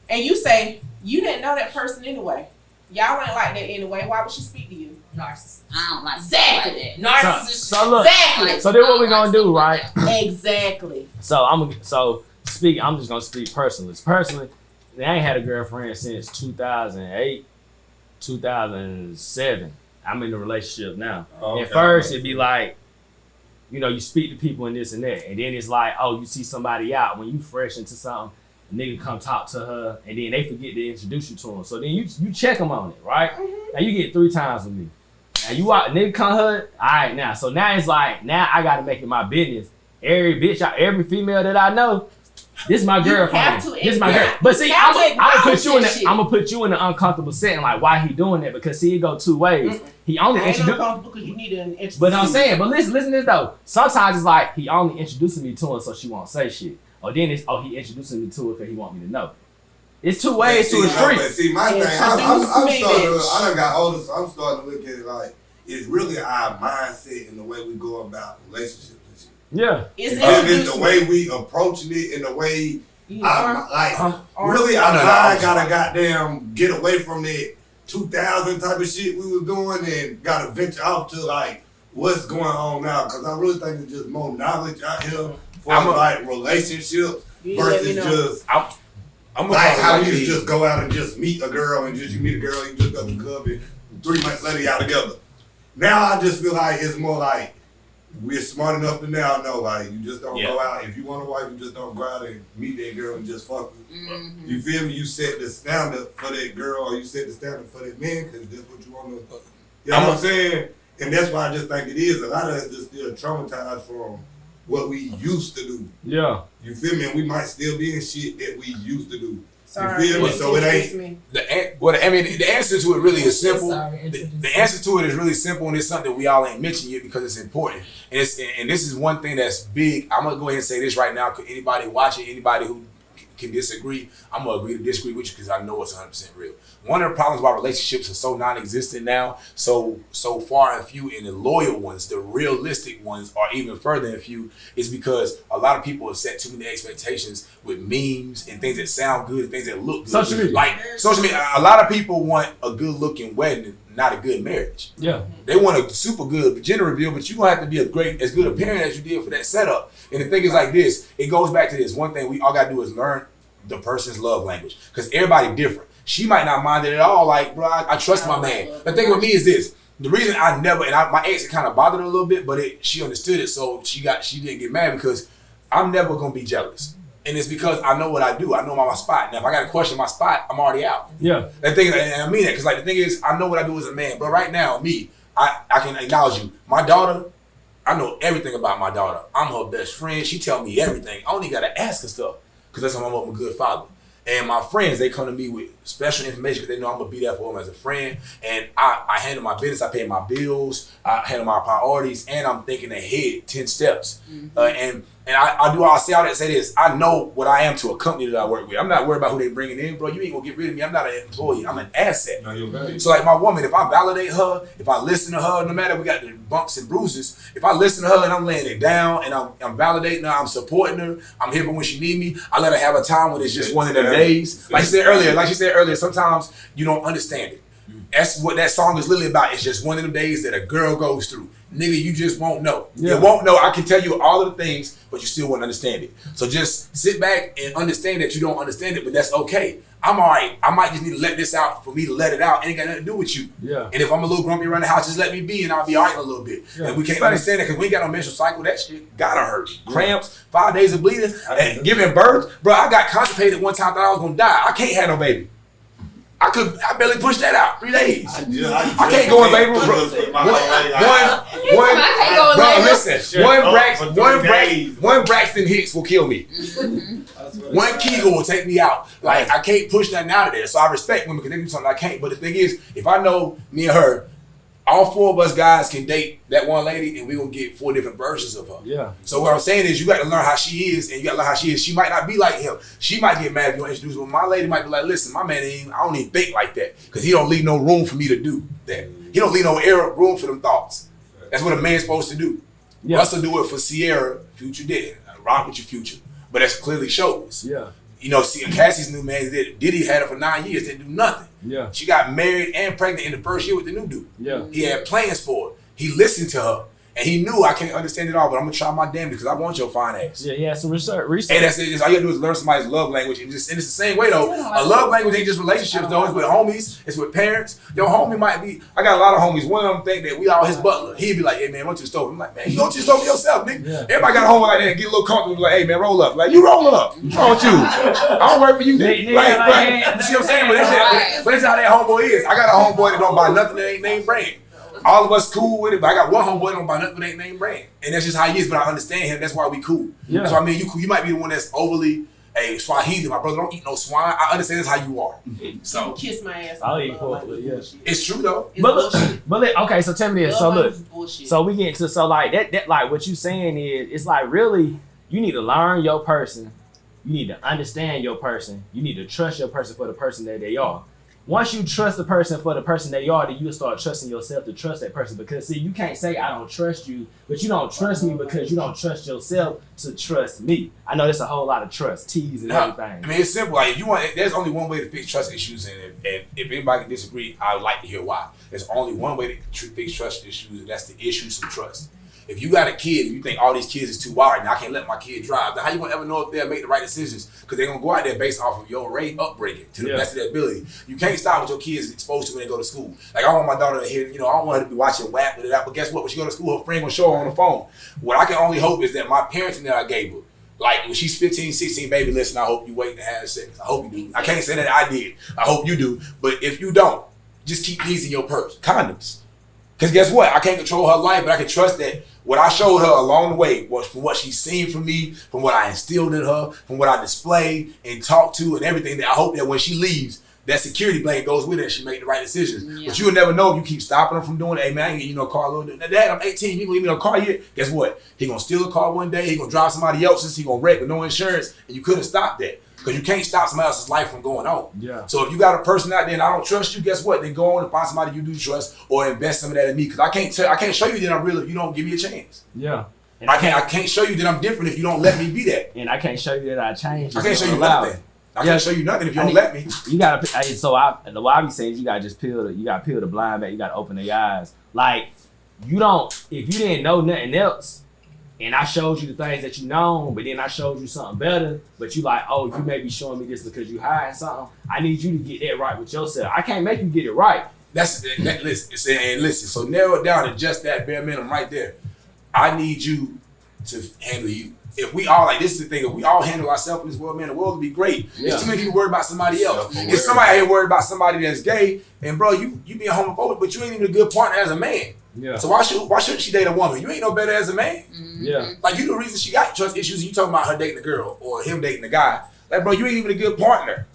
And you say, you didn't know that person anyway. Y'all ain't like that anyway. Why would she speak to you? Narcissist. I don't like Exactly. that. Narcissist. So look. Exactly. So then what we gonna do, right? Exactly. I'm just gonna speak personally. Personally, I ain't had a girlfriend since 2008, 2007. I'm in a relationship now. Okay. At first, it'd be like, you speak to people and this and that, and then it's like, oh, you see somebody out when you fresh into something, a nigga come talk to her, and then they forget to introduce you to them. So then you check them on it, right? Now you get 3 times with me. Now you out, nigga come her, all right now. So now it's like, now I gotta make it my business. Every female that I know, this is my girlfriend. This is my girl. But see, I'm gonna put you in an uncomfortable setting. Like, why he doing that? Because see, it go 2 ways. He only introduced. Because you need an introduce. But I'm saying, listen to this though. Sometimes it's like he only introducing me to her so she won't say shit. Or then it's he introducing me to her because he want me to know. It's 2 ways to a street. But see, my thing, I'm starting to, I done got older, so I'm starting to look at it like it's really our mindset and the way we go about relationships and shit. Yeah. It's the way we approaching it and the way really our mind gotta goddamn get away from that 2000 type of shit we was doing and gotta venture off to like what's going on now, because I really think it's just more knowledge out here for like relationships versus just I'm like how you just go out and just meet a girl and just you meet a girl, you just go to the club and 3 months later y'all together. Now I just feel like it's more like we're smart enough to now know like you just don't go out. If you want a wife, you just don't go out and meet that girl and just fuck her. Mm-hmm. You feel me? You set the standard for that girl or you set the standard for that man because that's what you want to. You know what I'm saying? And that's why I just think it is. A lot of us just still traumatized from what we used to do. Yeah. You feel me? And we might still be in shit that we used to do. Sorry, you feel me? So it ain't. The answer to it really is simple. Sorry, the answer to it is really simple, and it's something we all ain't mentioned yet because it's important. And this is one thing that's big. I'm gonna go ahead and say this right now. Cause anybody watching, anybody who can disagree, I'm gonna agree to disagree with you because I know it's 100% real. One of the problems about relationships are so non-existent now, so far and few, and the loyal ones, the realistic ones, are even further and few, is because a lot of people have set too many expectations with memes and things that sound good and things that look good. Social media. Like social media, a lot of people want a good-looking wedding, not a good marriage. Yeah. They want a super good gender reveal, but you're gonna have to be as good a parent as you did for that setup. And the thing is like this, it goes back to this. One thing we all gotta do is learn the person's love language. Because everybody different. She might not mind it at all. Like, bro, I trust my man. The thing with me is this. The reason I never, my ex kind of bothered her a little bit, but she understood it, so she didn't get mad because I'm never gonna be jealous. And it's because I know what I do. I know my spot. Now, if I got to question my spot, I'm already out. Yeah. The thing, and I mean that because like the thing is, I know what I do as a man. But right now, I can acknowledge you. My daughter, I know everything about my daughter. I'm her best friend. She tell me everything. I only gotta ask her stuff because that's how I'm a good father. And my friends, they come to me with special information because they know I'm gonna be there for them as a friend. And I handle my business, I pay my bills, I handle my priorities, and I'm thinking ahead 10 steps. And I say all that to say this. I know what I am to a company that I work with. I'm not worried about who they bringing in, bro. You ain't gonna get rid of me. I'm not an employee. I'm an asset. No, you're right. So like my woman, if I validate her, if I listen to her, no matter we got the bumps and bruises, if I listen to her and I'm laying it down and I'm validating her, I'm supporting her, I'm here for when she need me, I let her have a time when it's just one of them days. Like she said earlier, sometimes you don't understand it. That's what that song is literally about. It's just one of them days that a girl goes through. Nigga, you just won't know. Yeah. You won't know. I can tell you all of the things, but you still won't understand it. So just sit back and understand that you don't understand it, but that's okay. I'm all right. I might just need to let this out for me to let it out. It ain't got nothing to do with you. Yeah. And if I'm a little grumpy around the house, just let me be and I'll be all right in a little bit. Yeah. And we can't understand that because we ain't got no menstrual cycle. That shit gotta hurt. Cramps, 5 days of bleeding, and giving birth. Bro, I got constipated one time, thought I was gonna die. I can't have no baby. I barely pushed that out 3 days. I can't go in labor, bro. One Braxton Hicks will kill me. One Kegel will take me out. Like, I can't push nothing out of there. So I respect women because they do something I can't. But the thing is, if I know me and her, all 4 of us guys can date that one lady and we're going to get 4 different versions of her. Yeah. So what I'm saying is you got to learn how she is and you got to learn how she is. She might not be like him. She might get mad if you don't introduce her. My lady might be like, listen, my man, I don't even think like that because he don't leave no room for me to do that. He don't leave no room for them thoughts. That's what a man's supposed to do. Yeah. Russell do it for Sierra, Future did. Rock with your Future. But that clearly shows. Yeah. You know, see, Cassie's new man, Diddy had her for 9 years, didn't do nothing. Yeah. She got married and pregnant in the first year with the new dude. Yeah. He had plans for her. He listened to her. And he knew I can't understand it all, but I'm gonna try my damnedest because I want your fine ass. Yeah, yeah, some research. And that's it. Just all you gotta do is learn somebody's love language, and it's the same way though. A love language ain't just relationships though. It's with homies. It's with parents. Your homie might be. I got a lot of homies. One of them think that we all his butler. He'd be like, "Hey man, why don't you stove?" I'm like, "Man, you go to the stove yourself, nigga." Yeah. Everybody got a homie like that. Get a little comfortable. Like, "Hey man, roll up." Like, you roll up. What's wrong with you? I don't work for you, nigga. Right? You see what I'm saying? But that's how that homeboy is. I got a homeboy that don't buy nothing that ain't name brand. All of us cool with it, but I got one homeboy that don't buy nothing that ain't name brand. And that's just how he is, but I understand him. That's why we cool. Yeah. So I mean, you might be the one that's overly Swahili. My brother don't eat no swine. I understand that's how you are. So kiss my ass. I'll eat pork, yeah. It's true though. Okay, so tell me this. So look, so we get into like that like what you saying is it's like really you need to learn your person. You need to understand your person. You need to trust your person for the person that they are. Once you trust the person for the person they are, then you'll start trusting yourself to trust that person. Because see, you can't say I don't trust you, but you don't trust me because you don't trust yourself to trust me. I know that's a whole lot of trust, T's and everything. I mean, it's simple. Like, if you want, there's only one way to fix trust issues, and if anybody can disagree, I would like to hear why. There's only one way to fix trust issues, and that's to issue some trust. If you got a kid and you think all these kids is too wired and I can't let my kid drive, then how you gonna ever know if they'll make the right decisions? Because they're gonna go out there based off of your upbringing to the best of their ability. You can't stop what your kids exposed to when they go to school. Like, I want my daughter to hear, I don't want her to be watching WAP with it out, but guess what? When she go to school, her friend gonna show her on the phone. What I can only hope is that my parenting that I gave her, like when she's 15, 16, baby, listen, I hope you wait to have sex. I hope you do. I can't say that I did. I hope you do. But if you don't, just keep these in your purse. Condoms. Because guess what? I can't control her life, but I can trust that what I showed her along the way was from what she's seen from me, from what I instilled in her, from what I displayed and talked to and everything, that I hope that when she leaves, that security blanket goes with her and she make the right decisions. Yeah. But you'll never know if you keep stopping her from doing it. Hey man, I ain't get you no car. Dad, I'm 18. You gonna leave me no car yet? Guess what? He gonna steal a car one day. He gonna drive somebody else's. He gonna wreck with no insurance. And you couldn't stop that. Because you can't stop somebody else's life from going on. Yeah. So if you got a person out there and I don't trust you, guess what? Then go on and find somebody you do trust or invest some of that in me. Because I can't show you that I'm real if you don't give me a chance. Yeah. And I can't show you that I'm different if you don't let me be that. And I can't show you that I changed. I can't show you nothing. I can't show you nothing if you don't let me. You gotta. So the why I be saying you gotta just peel the blind back. You gotta open their eyes. Like you don't. If you didn't know nothing else. And I showed you the things that you know, but then I showed you something better. But you like, oh, you may be showing me this because you hiding something. I need you to get that right with yourself. I can't make you get it right. Listen. So narrow it down to just that bare minimum right there. I need you to handle you. If we all this is the thing. If we all handle ourselves in this world, man, the world would be great. Yeah. There's too many people worried about somebody else. If somebody out here worried about somebody that's gay, and bro, you being homophobic, but you ain't even a good partner as a man. Yeah. So why shouldn't she date a woman? You ain't no better as a man. Mm-hmm. Yeah. Like you the reason she got trust issues. You talking about her dating a girl or him dating a guy. Like bro, you ain't even a good partner.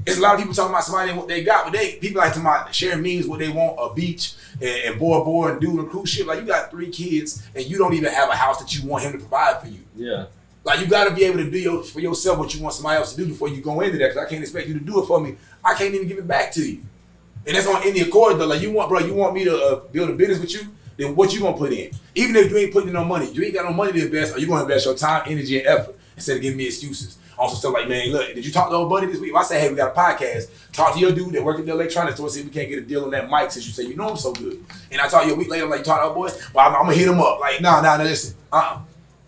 It's a lot of people talking about somebody and what they got, but people like talking about sharing memes what they want, a beach and board and doing cruise ship. Like you got 3 kids and you don't even have a house that you want him to provide for you. Yeah. Like you gotta be able to do for yourself what you want somebody else to do before you go into that. Cause I can't expect you to do it for me. I can't even give it back to you. And that's on any accord though. Like you want me to build a business with you, then what you gonna put in? Even if you ain't putting in no money, you ain't got no money to invest, or you gonna invest your time, energy, and effort instead of giving me excuses. Also stuff like, man, look, did you talk to old buddy this week? If I say, hey, we got a podcast, talk to your dude that work at the electronics store, see if we can't get a deal on that mic since you say you know him so good. And I talk to you a week later, I'm like, you talk to our boys? Well, I'm gonna hit him up. Like, nah, listen,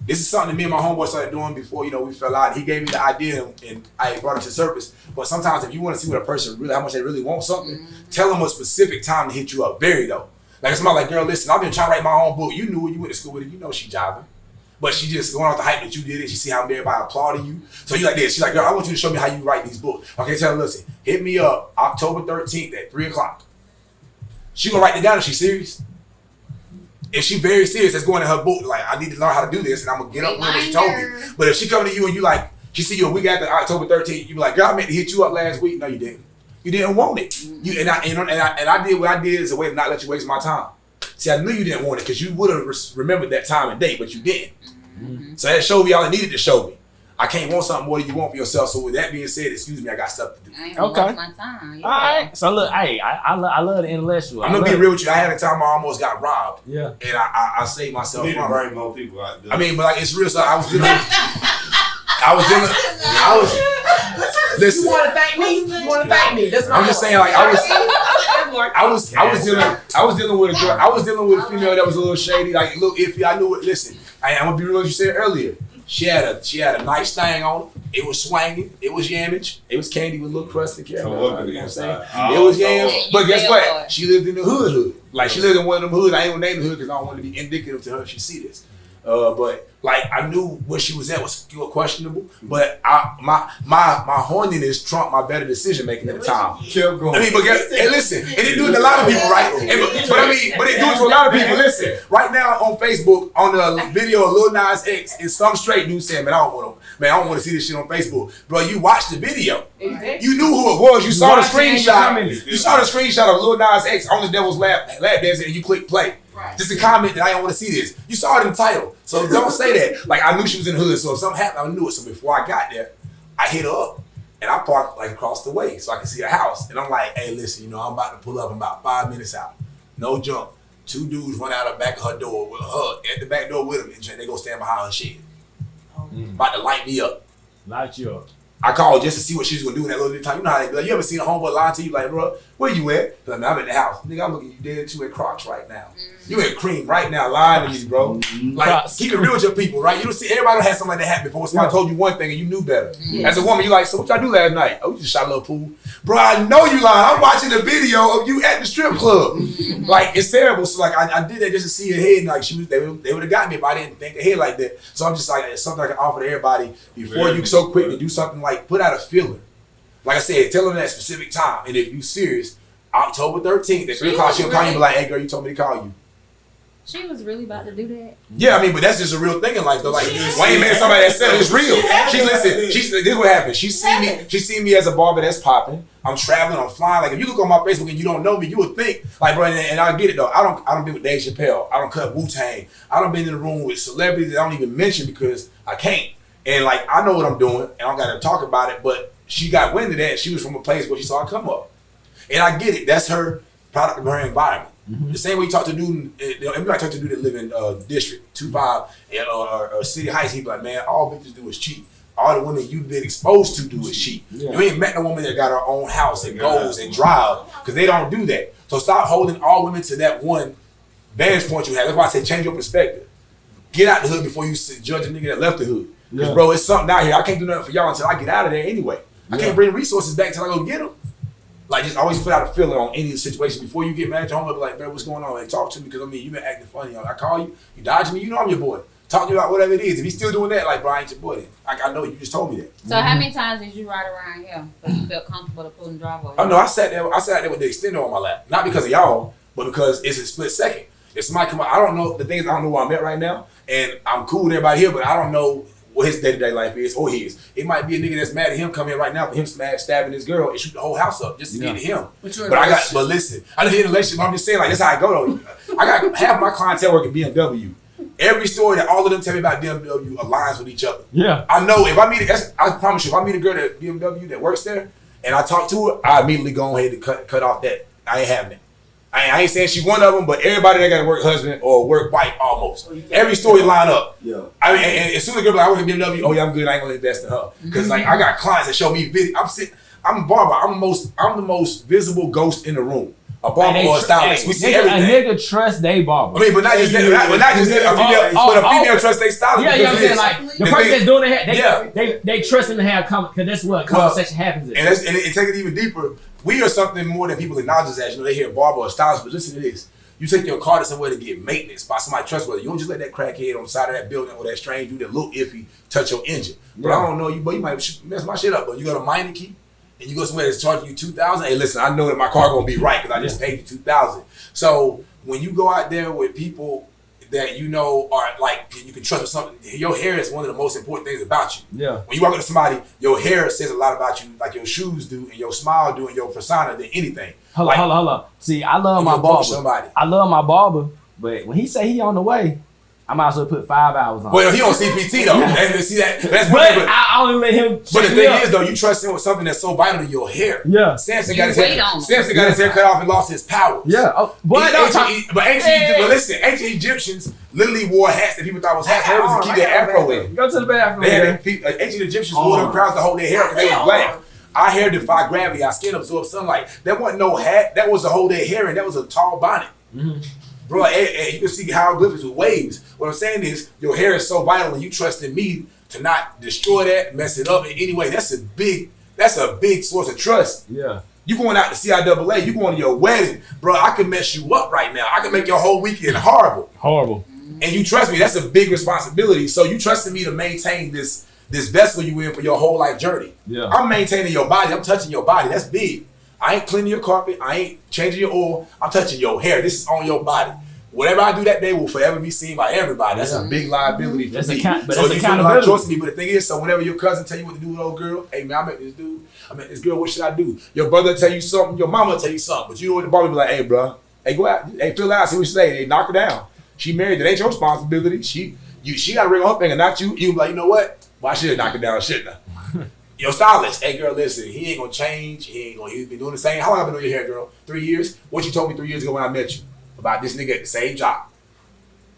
This is something that me and my homeboy started doing before, we fell out. He gave me the idea and I brought it to surface. But sometimes if you want to see what a person really, how much they really want something, tell them a specific time to hit you up. Vary though. Like somebody like, girl, listen, I've been trying to write my own book. You knew it, you went to school with it, you know she jobbing. But she just going off the hype that you did it. She see how everybody applauding you. So you like this. She's like, girl, I want you to show me how you write these books. Okay, tell her, listen, hit me up October 13th at 3:00. She gonna write it down if she's serious. If she very serious, that's going in her book. Like, I need to learn how to do this, and I'm gonna get up when she told me. But if she come to you and you like, she see you a week after October 13th, you be like, girl, I meant to hit you up last week. No, you didn't. You didn't want it. You and I did what I did as a way to not let you waste my time. See, I knew you didn't want it because you would have remembered that time and date, but you didn't. So that showed me all it needed to show me. I can't want something more than you want for yourself. So with that being said, excuse me, I got stuff to do. I ain't gonna waste my time. Yeah. All right. So look, hey, I love the intellectual. I'm gonna be real with you. I had a time I almost got robbed. Yeah. And I saved myself You need to from it. bring more people out there. I mean, but like it's real stuff. Listen. You want to thank me? You want to thank me? That's I'm just saying, like I was dealing with a girl. I was dealing with a female that was a little shady, like a little iffy. I knew it. Listen, I'm gonna be real. As you said earlier, she had a nice thing on her. It was swanging. It was yamage. It was candy with a little crust and caramel. You know what I'm saying? It was yam. But guess what? She lived in the hood. Like she lived in one of them hoods. I ain't gonna name the hood because I don't want to be indicative to her if she see this. But like I knew where she was at was still questionable, but my horniness trumped my better decision making at the time. Kept going. I mean, but hey, listen, and it do it to a lot of people, right? But it do it to a lot of people. Listen, right now on Facebook, on the video of Lil Nas X, is some straight dude saying, man, I don't want to see this shit on Facebook. Bro, you watched the video. Exactly. You knew who it was. You saw the screenshot. You saw the screenshot of Lil Nas X on the Devil's Lap dancing, and you click play. Right. Just a comment that I don't want to see this. You saw it in the title, so don't say that. Like I knew she was in the hood, so if something happened, I knew it. So before I got there, I hit her up and I parked like across the way so I can see her house. And I'm like, hey, listen, I'm about to pull up. I'm about 5 minutes out. No jump. 2 dudes run out of the back of her door with her at the back door with them, and they go stand behind her shed. About to light me up. Light you up. I called just to see what she was gonna do in that little bit of time. You know how they be like, you ever seen a homeboy lie to you like, bro, where you at? Like, man, I'm at the house. Nigga, I'm looking at you dead too at Crocs right now. You at Cream right now lying to me, bro. Like, Crocs. keep it real with your people, right? You don't see, everybody don't have something like that happen before. Somebody told you one thing and you knew better. As a woman, you like, so what y'all do last night? Oh, we just shot a little pool. Bro, I know you lying. I'm watching the video of you at the strip club. Like, it's terrible. So like, I did that just to see her head. And like, they would have got me if I didn't think ahead like that. So I'm just like, it's something I can offer to everybody before you so quick to do something like put out a feeler. Like I said, tell them that specific time. And if you serious, October 13th, at 3 o'clock, she'll call you and be like, hey girl, you told me to call you. She was really about to do that. Yeah, I mean, but that's just a real thing in life though. Like Wayne man, somebody that said it, it's real. This is what happened. She seen me as a barber that's popping. I'm traveling, I'm flying. Like if you look on my Facebook and you don't know me, you would think, like bro, and I get it though. I don't be with Dave Chappelle. I don't cut Wu-Tang. I don't been in the room with celebrities that I don't even mention because I can't. And like I know what I'm doing and I don't gotta talk about it, but she got wind of that. She was from a place where she saw it come up. And I get it. That's her product of her environment. The same way you talk to dude, everybody talk to dude that live in District 25 or City Heights, he be like, man, all bitches do is cheat. All the women you've been exposed to do is cheat. Yeah. You ain't met no woman that got her own house and goes and drive because they don't do that. So stop holding all women to that one vantage point you have. That's why I say change your perspective. Get out the hood before you judge a nigga that left the hood. Because bro, it's something out here. I can't do nothing for y'all until I get out of there anyway. I can't bring resources back until I go get them. Like, just always put out a feeler on any situation before you get mad at your homie. Be like, bro, what's going on? And talk to me because I mean, you've been acting funny. I call you, you dodge me. You know I'm your boy. Talk to me about whatever it is. If he's still doing that, like, bro, I ain't your boy. Then. I know you just told me that. So how many times did you ride around here because you felt comfortable to pull and drive over? Oh no, I sat there with the extender on my lap, not because of y'all, but because it's a split second. If somebody come out, I don't know the things. I don't know where I'm at right now, and I'm cool with everybody here, but I don't know what his day-to-day life is, or his. It might be a nigga that's mad at him coming in right now for him stabbing his girl and shoot the whole house up just to get to him. But listen, I didn't hear the relationship, but I'm just saying, like, that's how I go though. I got half my clientele work at BMW. Every story that all of them tell me about BMW aligns with each other. Yeah. I know if I meet I promise you, if I meet a girl at BMW that works there and I talk to her, I immediately go ahead and cut off that. I ain't having it. I ain't saying she one of them, but everybody that got a work husband or work wife almost. Every story line up. Yeah. I mean, and as soon as a girl like, I work at BMW, oh yeah, I'm good. I ain't gonna invest in her because like I got clients that show me video. I'm a barber. I'm the most visible ghost in the room. A barber or a stylist. We see everything. A nigga trust they barber. I mean, but not just that. But a female trust they stylist. Yeah, I'm saying like the person that's doing it, they trust them to have because that's what conversation happens. And it take it even deeper. We are something more than people acknowledge us as. You know, they hear barber or stylist, but listen to this. You take your car to somewhere to get maintenance by somebody trustworthy. You don't just let that crackhead on the side of that building or that strange dude that look iffy touch your engine. But I don't know you, but you might mess my shit up. But you got a minor key and you go somewhere that's charging you $2,000. Hey, listen, I know that my car gonna be right because I just paid you $2,000. So when you go out there with people that you know are like you can trust with something, your hair is one of the most important things about you. Yeah. When you walk up to somebody, your hair says a lot about you, like your shoes do, and your smile do, and your persona than anything. Hold on. See, I love my barber. I love my barber, but when he say he on the way, I might as well put 5 hours on. Well, he on CPT though. And see that? That's but I only let him. But the thing is though, you trust him with something that's so vital to your hair. Yeah. Samson got his hair cut off and lost his powers. Yeah. Oh, but listen, ancient Egyptians literally wore hats that people thought was hats. They was to keep their afro in. Go to the bathroom. Ancient Egyptians wore them crowns to hold their hair because they were black. Our hair defy gravity. Our skin absorbs sunlight. That wasn't no hat. That was to hold their hair in. That was a tall bonnet. Mm-hmm. Bro, you can see hieroglyphics with waves. What I'm saying is, your hair is so vital, and you trust in me to not destroy that, mess it up in any way. That's a big source of trust. Yeah. You going out to CIAA, you going to your wedding, bro. I can mess you up right now. I can make your whole weekend horrible. Horrible. And you trust me. That's a big responsibility. So you trusted me to maintain this vessel you in for your whole life journey. Yeah. I'm maintaining your body. I'm touching your body. That's big. I ain't cleaning your carpet. I ain't changing your oil. I'm touching your hair. This is on your body. Whatever I do that day will forever be seen by everybody. That's a big liability for me. So you feel like trust me. But the thing is, so whenever your cousin tell you what to do with old girl, hey man, I met this dude. I met this girl. What should I do? Your brother tell you something. Your mama tell you something. But you know what the barber be like, hey bro, hey go out, hey fill out, see what she say. Hey knock her down. She married. It ain't your responsibility. She got to ring her finger, not you. You be like, you know what? Well, I should have knocked her down, shouldn't I? Your stylist, hey girl, listen, he ain't gonna change. He's been doing the same. How long have I been doing your hair, girl? 3 years? What you told me 3 years ago when I met you about this nigga at the same job.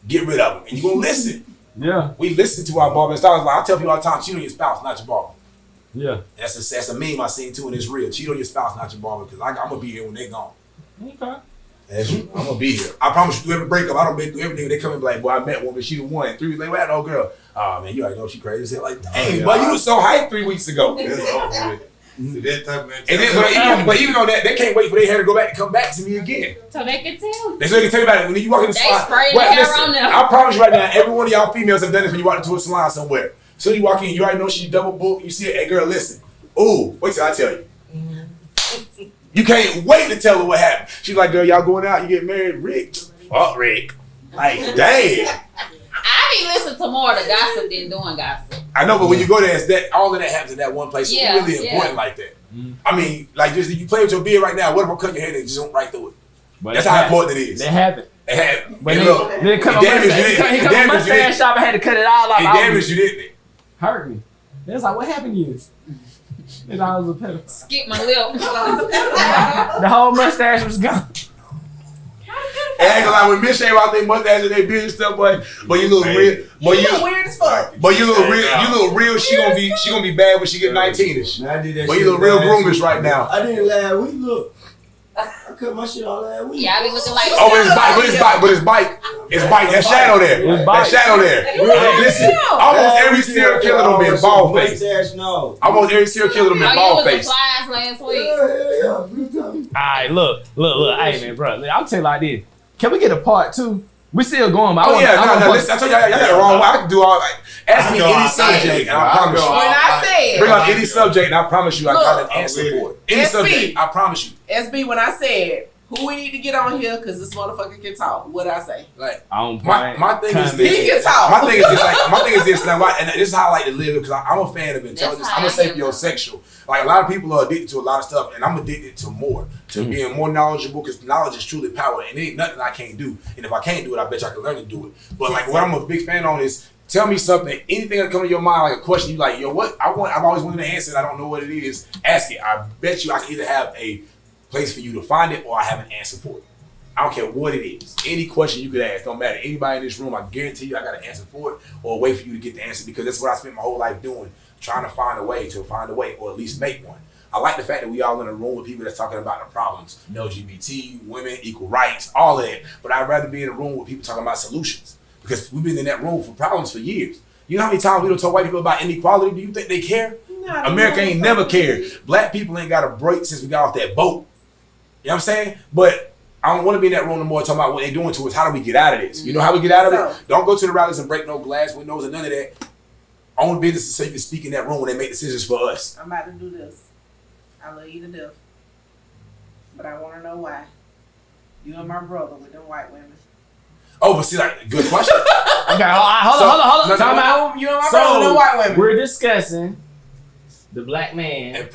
Get rid of him, and you gonna listen. Yeah. We listen to our barber and stylist. Like I tell people all the time, cheat on your spouse, not your barber. Yeah. That's a meme I seen too, and it's real. Cheat on your spouse, not your barber, because I'm gonna be here when they gone. Okay. I'm gonna be here. I promise you, through every breakup, I don't been through everything. They come in like, boy, I met one, but she the one. 3 weeks later, that old girl. Oh man, you already know she crazy. Like, dang, but you was so hyped 3 weeks ago. That's over with. That type of mentality. But even on that, they can't wait for their hair to go back and come back to me again. So they can tell. So they can tell you about it when you walk in the salon. Listen, I promise you right now, every one of y'all females have done it when you walk into a salon somewhere. So you walk in, you already know she double booked. You see it, hey girl, listen. Ooh, wait till I tell you. You can't wait to tell her what happened. She's like, girl, y'all going out, you get married, Rick. Fuck Rick. Like, damn. I be listening to more of the gossip than doing gossip. I know, but when you go there, it's all of that happens in that one place. Yeah, it's really important like that. Mm-hmm. I mean, like, just you play with your beard right now, what if I cut your hair and just went right through it? But that's how important it is. They have it. They have it. But then come a mustache shop, I had to cut it all off. It damaged you, didn't it? Hurt me. It's like, what happened to you? And I was a pedophile. Skip my lip. The whole mustache was gone. And I ain't gonna lie, when Miss shave out their mustache and their beard and stuff, but you look real. But you look weird as fuck. But you look real. She gonna be bad when she get 19ish. But you look real groomish right now. I did it last week. Look, I cut my shit all last week. Yeah, I be looking like. Oh, but it's bike. That shadow there. That shadow there. Listen, almost every serial killer done been bald face. Almost every serial killer done been bald face. Last week. Alright, look. Hey man, bro. I'll tell you like this. Can we get a part 2? We still going, but listen, I told y'all got the wrong way. I can do all like ask me any subject and I promise you. When I said bring up any subject and I promise you I got an answer for it. Any subject, I promise you. SB, when I said who we need to get on here because this motherfucker can talk. What I say? Like On my thing is He this. can talk. My thing is this. Like my thing is this. Now, and this is how I like to live because I'm a fan of intelligence. how I'm a I am. sapiosexual. Like a lot of people are addicted to a lot of stuff, and I'm addicted to more, to being more knowledgeable because knowledge is truly power, and there ain't nothing I can't do. And if I can't do it, I bet you I can learn to do it. But like what I'm a big fan on is tell me something, anything that comes to your mind, like a question you like, yo, what I've always wanted to answer it. I don't know what it is. Ask it. I bet you I can either have a place for you to find it or I have an answer for it. I don't care what it is. Any question you could ask, don't matter. Anybody in this room, I guarantee you I got an answer for it or a way for you to get the answer because that's what I spent my whole life doing, trying to find a way or at least make one. I like the fact that we all in a room with people that's talking about the problems, LGBT, women, equal rights, all of that. But I'd rather be in a room with people talking about solutions because we've been in that room for problems for years. You know how many times we don't talk white people about inequality? Do you think they care? America ain't never cared. Black people ain't got a break since we got off that boat. You know what I'm saying? But I don't want to be in that room no more talking about what they're doing to us. How do we get out of this? You know how we get out of it? Don't go to the rallies and break no glass windows and none of that. Own business so you can speak in that room when they make decisions for us. I'm about to do this. I love you to death. But I want to know why. You and my brother with them white women. Oh, but see, like, good question. Okay, hold on. No, Time out. You and my brother with them white women. We're discussing the black man And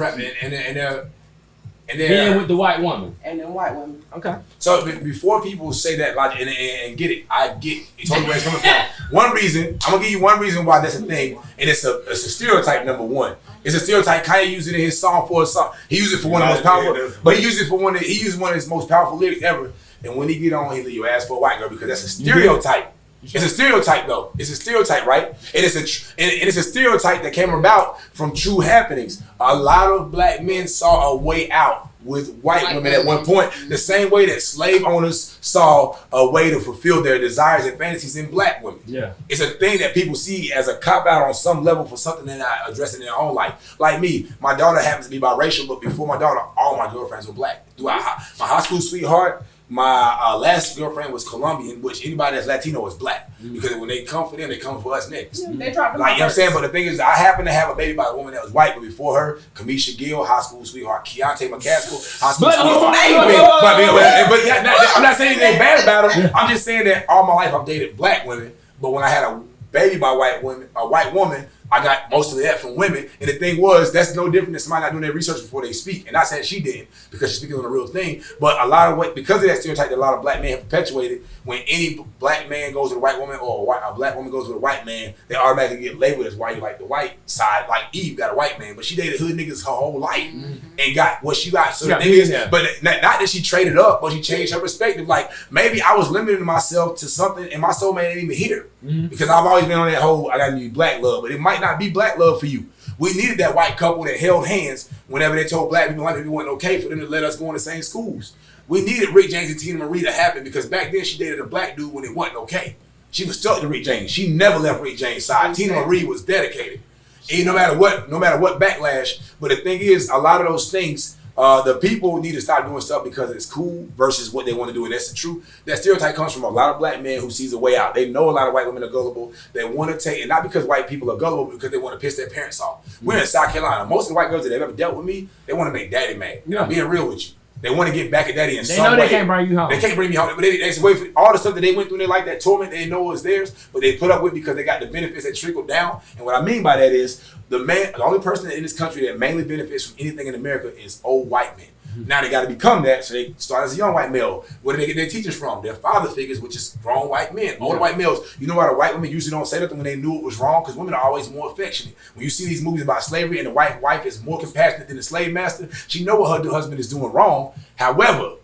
being with the white woman. And them white women. Okay. So before people say that, like, and get it, I get totally where it's coming from. One reason, I'm gonna give you one reason why that's a thing, and it's a stereotype. Number one, it's a stereotype. Kanye used it in his song for a song. He used it for one of the most powerful, but he used one of his most powerful lyrics ever. And when he get on, he leave your ass for a white girl because that's a stereotype. It's a stereotype though. It's a stereotype, right? And it's a stereotype that came about from true happenings. A lot of black men saw a way out with white women at one point, the same way that slave owners saw a way to fulfill their desires and fantasies in black women. Yeah. It's a thing that people see as a cop-out on some level for something they're not addressing in their own life. Like me, my daughter happens to be biracial, but before my daughter, all my girlfriends were black. My high school sweetheart, my last girlfriend was Colombian, which anybody that's Latino is black. Because when they come for them, they come for us next. Yeah, they dropped them like, you know what I'm saying? But the thing is, I happen to have a baby by a woman that was white, but before her, Kamisha Gill, high school sweetheart, Keontae McCaskill, high school sweetheart. But I'm not saying anything bad about them. I'm just saying that all my life I've dated black women, but when I had a baby by a white woman, I got most of that from women. And the thing was, that's no different than somebody not doing their research before they speak. And not saying she didn't, because she's speaking on a real thing. But a lot of because of that stereotype that a lot of black men have perpetuated, when any black man goes with a white woman or a black woman goes with a white man, they automatically get labeled as why you like the white side. Like Eve got a white man, but she dated hood niggas her whole life and got what she got. So the thing is, but not that she traded up, but she changed her perspective. Like maybe I was limiting myself to something and my soulmate ain't even here. Because I've always been on that whole, I gotta need black love, but it might not be black love for you. We needed that white couple that held hands whenever they told black people, white people wasn't okay for them to let us go in the same schools. We needed Rick James and Tina Marie to happen because back then she dated a black dude when it wasn't okay. She was stuck to Rick James. She never left Rick James' side. Tina Marie was dedicated. And no matter what backlash, but the thing is, a lot of those things, the people need to stop doing stuff because it's cool versus what they want to do. And that's the truth. That stereotype comes from a lot of black men who sees a way out. They know a lot of white women are gullible. They want to take, and not because white people are gullible, but because they want to piss their parents off. We're in South Carolina. Most of the white girls that have ever dealt with me, they want to make daddy mad. I'm being real with you. They want to get back at daddy in some way. They know they can't bring you home. They can't bring me home. But they wait for all the stuff that they went through in their life, that torment they know is theirs, but they put up with because they got the benefits that trickle down. And what I mean by that is the only person in this country that mainly benefits from anything in America is old white men. Now they got to become that, so they start as a young white male. Where do they get their teachers from? Their father figures, which is grown white men, older white males. You know why the white women usually don't say nothing when they knew it was wrong? Because women are always more affectionate. When you see these movies about slavery and the white wife is more compassionate than the slave master, she know what her husband is doing wrong. However,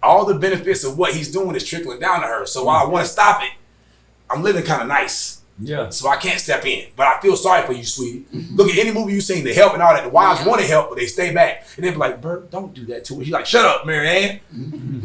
all the benefits of what he's doing is trickling down to her. So while I want to stop it, I'm living kind of nice. Yeah. So I can't step in. But I feel sorry for you, sweetie. Look at any movie you've seen, the help and all that. The wives want to help, but they stay back. And they be like, Bert, don't do that to her. She's like, shut up, Mary Ann.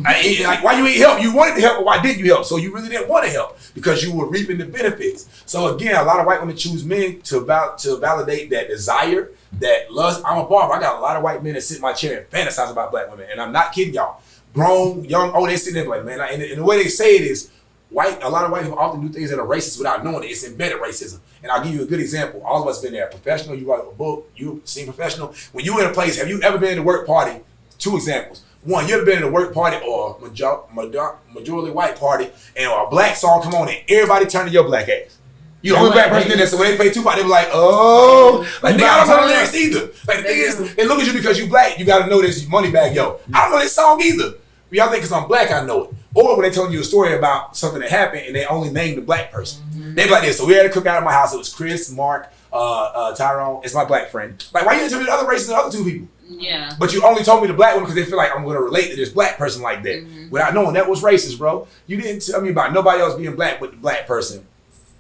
Like, why you ain't help? You wanted to help, but why didn't you help? So you really didn't want to help because you were reaping the benefits. So again, a lot of white women choose men to validate that desire, that lust. I'm a barber. I got a lot of white men that sit in my chair and fantasize about black women. And I'm not kidding y'all. Grown, young, old, they sit there like, man. And the way they say it is, a lot of white people often do things that are racist without knowing it. It's embedded racism. And I'll give you a good example. All of us been there. Professional, you write a book, you've seen professional. When you in a place, have you ever been at a work party? 2 examples. One, you ever been in a work party or majority white party and a black song come on and everybody turn to your black ass? You the only black person in there, so when they play Tupac, they be like, oh, like they don't know the lyrics either. Like the thing is, they look at you because you black, you gotta know this money bag, yo. I don't know this song either. But y'all think because I'm black, I know it. Or when they telling you a story about something that happened and they only named the black person. They be like this. So we had a cookout at my house. It was Chris, Mark, Tyrone. It's my black friend. Like, why you didn't tell me the other races and the other two people? Yeah. But you only told me the black one because they feel like I'm going to relate to this black person like that. Without knowing that was racist, bro. You didn't tell me about nobody else being black but the black person.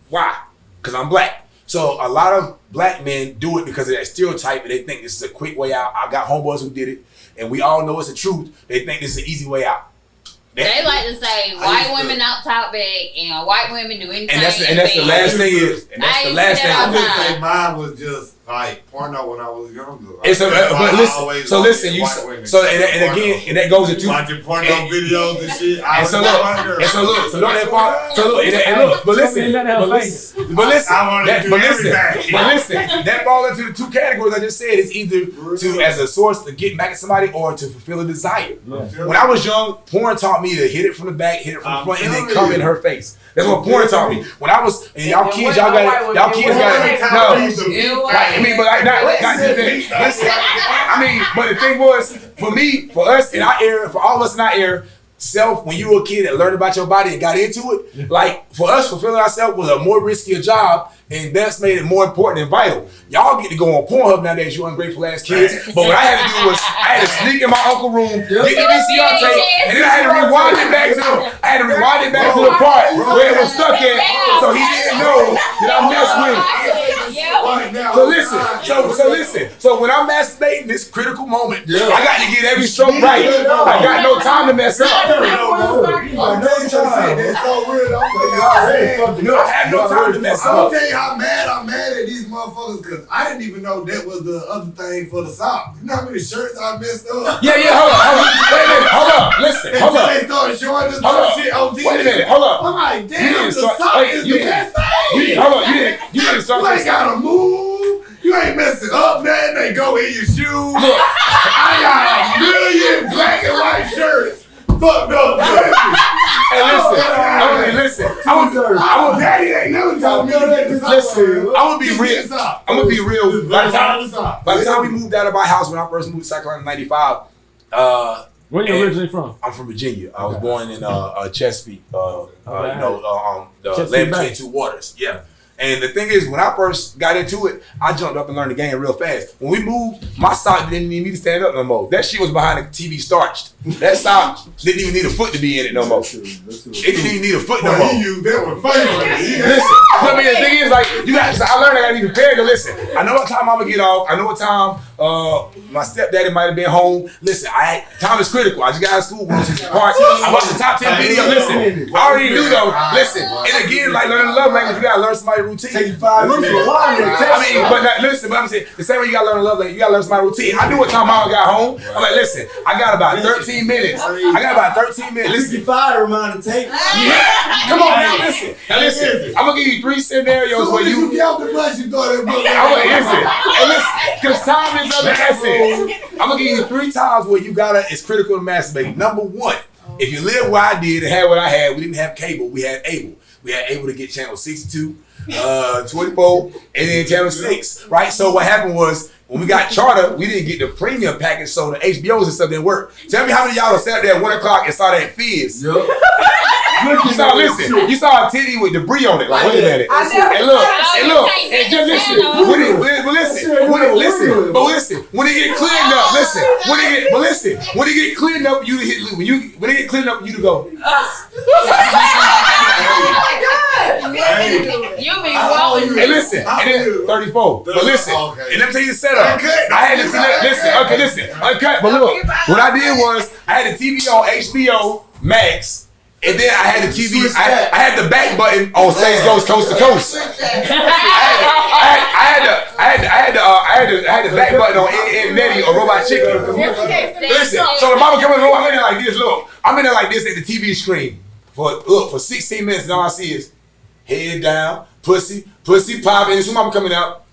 Why? Because I'm black. So a lot of black men do it because of that stereotype and they think this is a quick way out. I got homeboys who did it and we all know it's the truth. They think this is an easy way out. They like to say white women don't talk back and white women do anything. And that's the last thing is. And that's the last thing. I just say mine was just like porno when I was younger. It's but listen. So listen, you and again, and that goes into watching porno videos and shit. So listen. That falls into the two categories I just said. It's either to as a source to get back at somebody or to fulfill a desire. When I was young, porn taught me to hit it from the back, hit it from the front, and then come in her face. That's what porn taught me. When I was, and y'all kids got it. No. I mean, but not listen. I mean, but the thing was, for us in our era, for all of us in our era, when you were a kid and learned about your body and got into it, like for us, fulfilling ourselves was a more riskier job, and that's made it more important and vital. Y'all get to go on Pornhub nowadays, you ungrateful ass kids. But what I had to do was, I had to sneak in my uncle's room, get the VCR tape, and then I had to rewind it back to the part where it was stuck at, so he didn't know that I messed with it. So listen. So when I'm masturbating, this critical moment, I got to get every stroke right. I got no time to mess up. I have no time to mess up. I'll tell you how mad I'm at these motherfuckers because I didn't even know that was the other thing for the sock. You know how many shirts I messed up? Yeah, hold on. Wait a minute, hold up. Listen, hold up. They started showing this shit on TV. Wait a minute, hold up. I'm like, damn, the sock is the best thing. Hold on, you didn't start this. You ain't gotta move. You ain't messing up, man. They go in your shoes. Look, I got a million black and white shirts. Fucked up, man. Hey, listen. Daddy ain't never told me that. Listen, I'm gonna be real. By the time we moved out of my house when I first moved to South Carolina in '95, where are you originally from? I'm from Virginia. I was born in Chesapeake. The land between two waters. Yeah. And the thing is, when I first got into it, I jumped up and learned the game real fast. When we moved, my sock didn't even need to stand up no more. That shit was behind the TV starched. That sock didn't even need a foot to be in it no more. It didn't even need a foot no more. Listen, I mean, the thing is, like, I learned I gotta be prepared to listen. I know what time I'm gonna get off. I know what time my stepdaddy might have been home. Listen, time is critical. I just got out of school, went to the park. I watched the top 10 video. Listen, I already knew though. Listen, and again, like learning the love language, you gotta learn somebody's routine. Take you 5 minutes. I mean, but I'm saying the same way you gotta learn the love language, you gotta learn somebody's routine. I knew what time Mom got home. I'm like, listen, I got about 13 minutes. Listen. 65 to remind the tape. Yeah. Come on now, listen. Now listen. I'm gonna give you 3 scenarios where you get off the bus, you thought that book. I'm gonna listen. And listen, because time is of the essence. I'm gonna give you 3 times where it's critical to masturbate. Number 1, if you live where I did and had what I had, we didn't have cable, we had able. We had able to get channel 62, 24, and then channel 6, right? So what happened was, when we got charter, we didn't get the premium package, so the HBOs and stuff didn't work. Tell me how many of y'all sat there at 1 o'clock and saw that Fizz. Yep. You saw a titty with debris on it. Like, wait a minute. And look, and just listen. When it get cleaned up, when it get cleaned up, you hit when it get cleaned up, you to go. You be wrong. Hey, listen, and then 34. But listen, and let me tell you the setup. I had to listen. Uncut. But look, what I did was I had the TV on HBO Max. And then I had the TV, I had the back button on Space Goes Coast to Coast. I had the back button on Ed Nettie or Robot Chicken. Listen, so the mama coming home, I'm in there like this, look. I'm in there like this at the TV screen for 16 minutes and all I see is head down, pussy popping, and some mama coming out.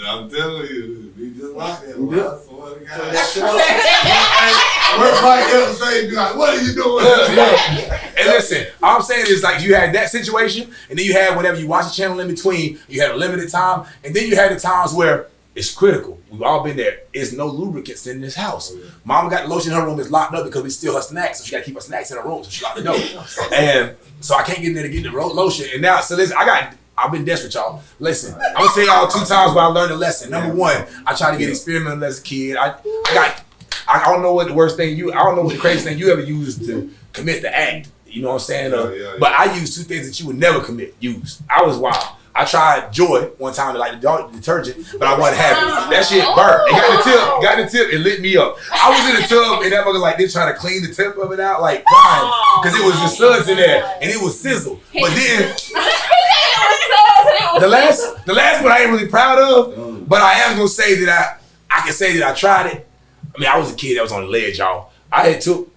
I'm telling you, we just like that. swear to God. Where Mike ever say, like, what are you doing? And listen, all I'm saying is like you had that situation, and then you had whatever you watch the channel in between. You had a limited time, and then you had the times where it's critical. We've all been there. There's no lubricants in this house. Mama got the lotion in her room. It's locked up because we steal her snacks, so she got to keep her snacks in her room. So she locked the door, and so I can't get in there to get the lotion. And now, so listen, I've been desperate, y'all. Listen, I'm gonna tell y'all 2 times where I learned a lesson. Number 1, I tried to get experimental as a kid. I don't know what the worst thing I don't know what the craziest thing you ever used to commit the act. You know what I'm saying? But I used 2 things that you would never use. I was wild. I tried Joy one time, like the detergent, but I wasn't happy. That shit burnt. It got the tip, it lit me up. I was in the tub and that mother like this trying to clean the tip of it out, like crying, because it was the suds in there and it was sizzle. But then the last one I ain't really proud of, but I am gonna say that I can say that I tried it. I mean, I was a kid that was on the ledge, y'all. I had took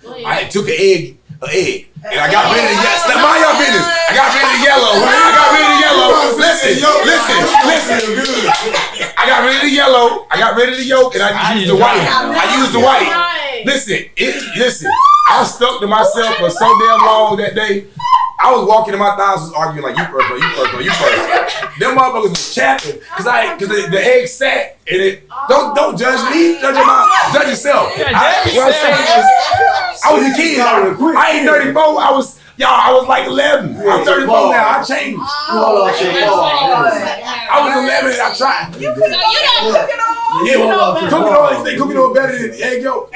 an egg, and I got rid of the yellow. Stop mind your business. I got rid of the yellow. Listen. I got rid of the yellow. I got rid of the yolk, and I used the white. Listen. I was stuck to myself for so damn long that day. I was walking and my thighs was arguing like, you first. Them motherfuckers was chapping because the egg sat and it. Don't judge me. Judge yourself. What I'm saying is, I was a kid. I ain't 34. I was like 11. I'm 34 now. I changed. I was 11 and I tried. So you don't cook it all? Yeah, cooking oil better than egg yolk.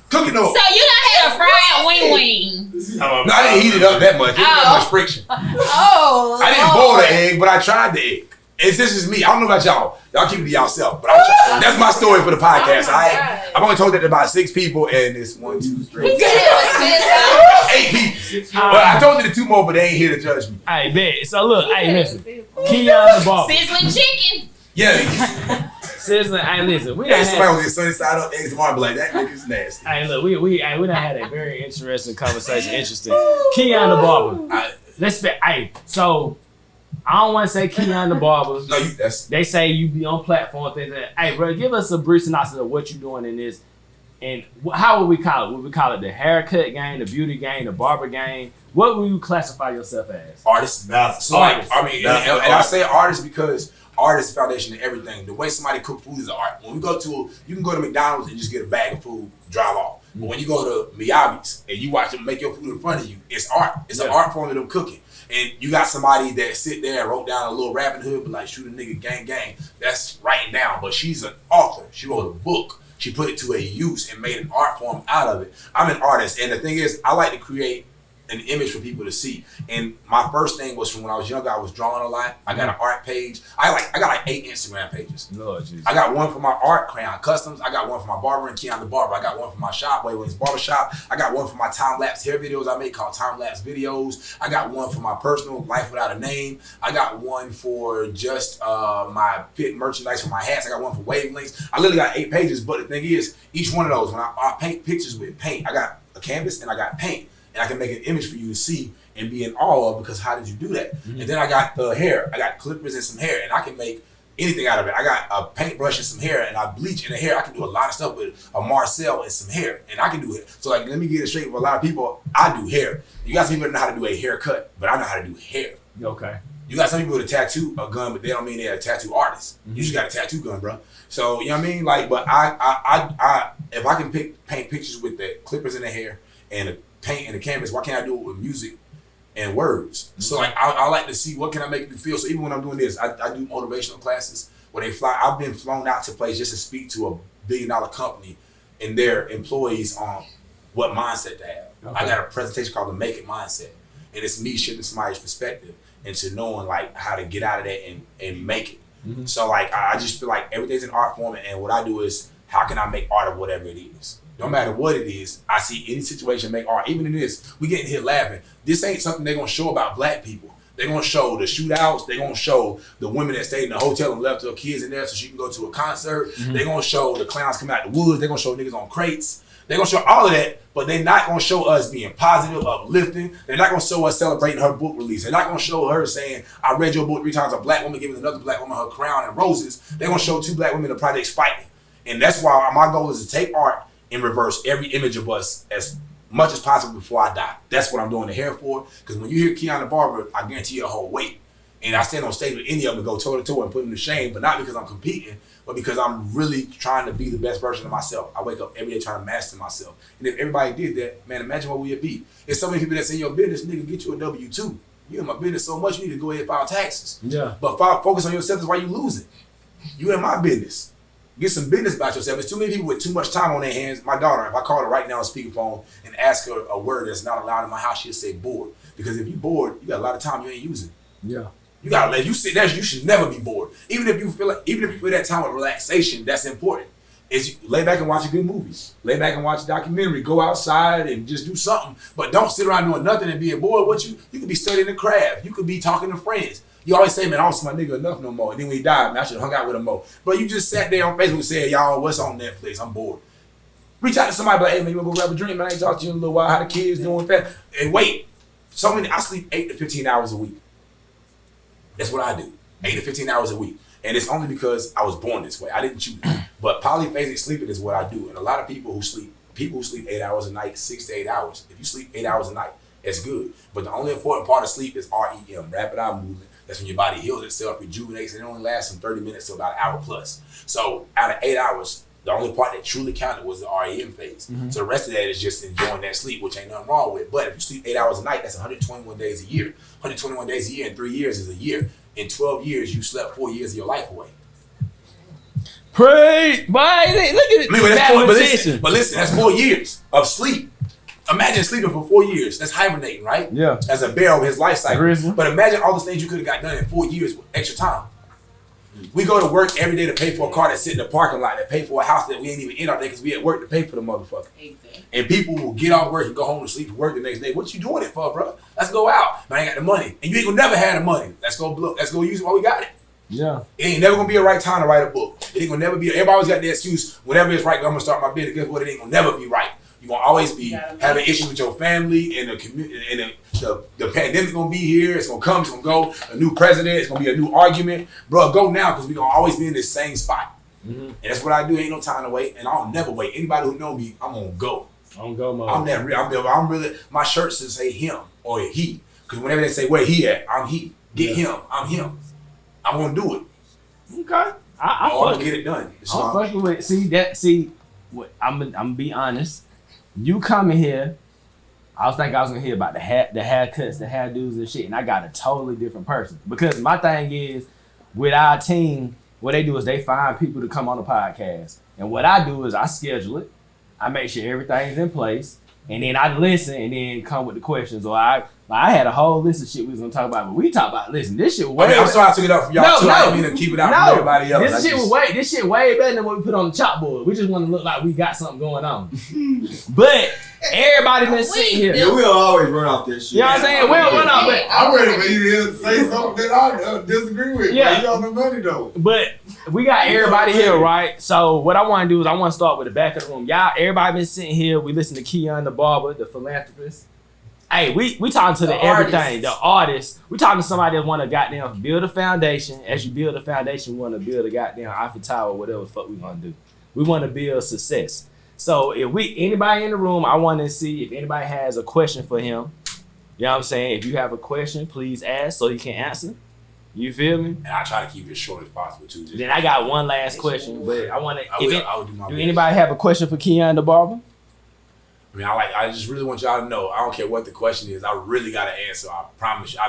Cooking oil. So you done had a fried wing. No, I didn't heat it up that much. It was that much friction. I didn't boil the egg, but I tried the egg. This is me. I don't know about y'all. Y'all keep it to yourself. But that's my story for the podcast. I've only told that to about 6 people, and it's 1, 2, 3, 8 people. Well, I told it to 2 more, but they ain't here to judge me. Hey, bet. So look, listen. KEON the Barber. Sizzling chicken. Yeah. Sizzling. Hey, listen. We done somebody was sunny side up eggs tomorrow, be like, that nigga's nasty. Hey, look, we done had a very interesting conversation. Interesting. KEON the Barber. So I don't want to say KEON the Barber. No, they say you be on platform things. Hey, bro, give us a brief synopsis of what you're doing in this, and how would we call it? Would we call it the haircut game, the beauty game, the barber game? What would you classify yourself as? Artist. So like, I mean, and I say artist because art is the foundation of everything. The way somebody cook food is art. When we you can go to McDonald's and just get a bag of food, drive off. But when you go to Miyabi's and you watch them make your food in front of you, it's art. It's an art form of them cooking. And you got somebody that sit there and wrote down a little Robin Hood, but like shoot a nigga gang. That's writing down. But she's an author. She wrote a book. She put it to a use and made an art form out of it. I'm an artist. And the thing is, I like to create an image for people to see. And my first thing was from when I was younger, I was drawing a lot. I got an art page. I got like 8 Instagram pages. Lord Jesus. I got one for my art, Crayon Customs. I got one for my barber and KEON the Barber. I got one for my shop, Wayway's Barbershop. I got one for my time-lapse hair videos I make called time-lapse videos. I got one for my personal Life Without a Name. I got one for just my fit merchandise for my hats. I got one for wavelengths. I literally got 8 pages, but the thing is, each one of those, when I paint pictures with paint, I got a canvas and I got paint. And I can make an image for you to see and be in awe of, because how did you do that? And then I got the hair. I got clippers and some hair, and I can make anything out of it. I got a paintbrush and some hair, and I bleach in the hair. I can do a lot of stuff with a Marcel and some hair, and I can do it. So like, let me get it straight. For a lot of people, I do hair. You got some people that know how to do a haircut, but I know how to do hair. Okay. You got some people with a tattoo gun, but they don't mean they're a tattoo artist. You just got a tattoo gun, bro. So you know what I mean? Like, but I if I can paint pictures with the clippers in the hair and a paint and a canvas, why can't I do it with music and words? So like, I like to see what can I make you feel. So even when I'm doing this, I do motivational classes where they fly. I've been flown out to places just to speak to a $1 billion company and their employees on what mindset to have. Okay. I got a presentation called the Make It Mindset, and it's me shifting somebody's perspective into knowing like how to get out of that and make it. So like, I just feel like everything's an art form, and what I do is, how can I make art of whatever it is? No matter what it is, I see any situation make art. Even in this, we getting here laughing. This ain't something they're gonna show about black people. They're gonna show the shootouts. They're gonna show the women that stayed in the hotel and left their kids in there so she can go to a concert. They're gonna show the clowns coming out the woods. They're gonna show niggas on crates. They're gonna show all of that, but they're not gonna show us being positive, uplifting. They're not gonna show us celebrating her book release. They're not gonna show her saying, I read your book 3 times, a black woman giving another black woman her crown and roses. They're gonna show 2 black women in the projects fighting. And that's why my goal is to take art and reverse every image of us as much as possible before I die. That's what I'm doing the hair for. Because when you hear KEON the Barber, I guarantee you a whole weight. And I stand on stage with any of them and go toe to toe and put them to shame, but not because I'm competing, but because I'm really trying to be the best version of myself. I wake up every day trying to master myself. And if everybody did that, man, imagine what we would be. There's so many people that's in your business, nigga, get you a W-2. You in my business so much, you need to go ahead and file taxes. Yeah. But focus on yourself is why you losing. You in my business. Get some business about yourself. There's too many people with too much time on their hands. My daughter, if I call her right now on speakerphone and ask her a word that's not allowed in my house, she'll say bored. Because if you're bored, you got a lot of time you ain't using. Yeah. You gotta let you sit there. You should never be bored. Even if you feel that time of relaxation, that's important. Is you lay back and watch a good movie. Lay back and watch a documentary. Go outside and just do something. But don't sit around doing nothing and being bored. You could be studying the craft. You could be talking to friends. You always say, man, I don't see my nigga enough no more. And then when he died, man, I should have hung out with him more. But you just sat there on Facebook and said, y'all, what's on Netflix? I'm bored. Reach out to somebody like, hey, man, you wanna go grab a drink? Man, I ain't talked to you in a little while. How the kids doing with that? And wait, I sleep 8 to 15 hours a week. That's what I do. 8 to 15 hours a week. And it's only because I was born this way. I didn't choose it. But polyphasic sleeping is what I do. And a lot of people who sleep 8 hours a night, 6 to 8 hours. If you sleep 8 hours a night, it's good. But the only important part of sleep is REM, rapid eye movement. That's when your body heals itself, rejuvenates, and it only lasts from 30 minutes to about an hour plus. So out of 8 hours, the only part that truly counted was the REM phase. Mm-hmm. So the rest of that is just enjoying that sleep, which ain't nothing wrong with. But if you sleep 8 hours a night, that's 121 days a year. 121 days a year in 3 years is a year. In 12 years, you slept 4 years of your life away. Pray, boy, look at it. But listen, that's 4 years of sleep. Imagine sleeping for 4 years. That's hibernating, right? Yeah. As a bear over his life cycle. Grizzly. But imagine all the things you could have got done in 4 years with extra time. We go to work every day to pay for a car that sit in the parking lot, that pay for a house that we ain't even in all day because we at work to pay for the motherfucker. Exactly. And people will get off work and go home and sleep and work the next day. What you doing it for, bro? Let's go out. Man, I ain't got the money. And you ain't gonna never have the money. Let's go use it while we got it. Yeah. It ain't never gonna be a right time to write a book. It ain't gonna never be. Everybody always got the excuse, whenever it's right, I'm gonna start my business. Guess what? It ain't gonna never be right. You're gonna always be having issues with your family and the community, and the pandemic's gonna be here. It's gonna come, it's gonna go. A new president, it's gonna be a new argument. Bro, go now because we're gonna always be in this same spot. Mm-hmm. And that's what I do. Ain't no time to wait, and I'll never wait. Anybody who know me, I'm gonna go. I'm go mode. I'm that real. I'm really. My shirts should say him or he, because whenever they say where he at, I'm he. Get him. I'm him. I'm gonna do it. Okay. I want to get it done. I'm fucking with it. See, I'm gonna be honest. You coming here, I was thinking I was gonna hear about the haircuts, the hairdos and shit, and I got a totally different person. Because my thing is, with our team, what they do is they find people to come on the podcast. And what I do is I schedule it, I make sure everything's in place, and then I listen and then come with the questions. Or I had a whole list of shit we was gonna talk about, but we talk about, listen, this shit way I'm sorry I took it up from y'all too. I didn't mean to keep it out from everybody else. This shit way better than what we put on the chalkboard. We just want to look like we got something going on. But everybody been sitting here. Yeah, we'll always run off this shit. You know what I'm saying? We'll run off, but I'm ready for you to say something that I disagree with. Yeah. You got no money though. But we got everybody here, right? So what I want to do is I want to start with the back of the room. Y'all, everybody been sitting here. We listen to KEON the Barber, the philanthropist. Hey, we talking to the everything, the artist. We talking to somebody that want to goddamn build a foundation. As you build a foundation, we want to build a goddamn Eiffel Tower, whatever the fuck we want to do. We want to build success. So if anybody in the room, I want to see if anybody has a question for him. You know what I'm saying? If you have a question, please ask so he can answer. You feel me? And I try to keep it as short as possible too. Then I got one last question, but I want to. Do anybody have a question for KEON the Barber? I mean, I just really want y'all to know. I don't care what the question is. I really got to answer. I promise you.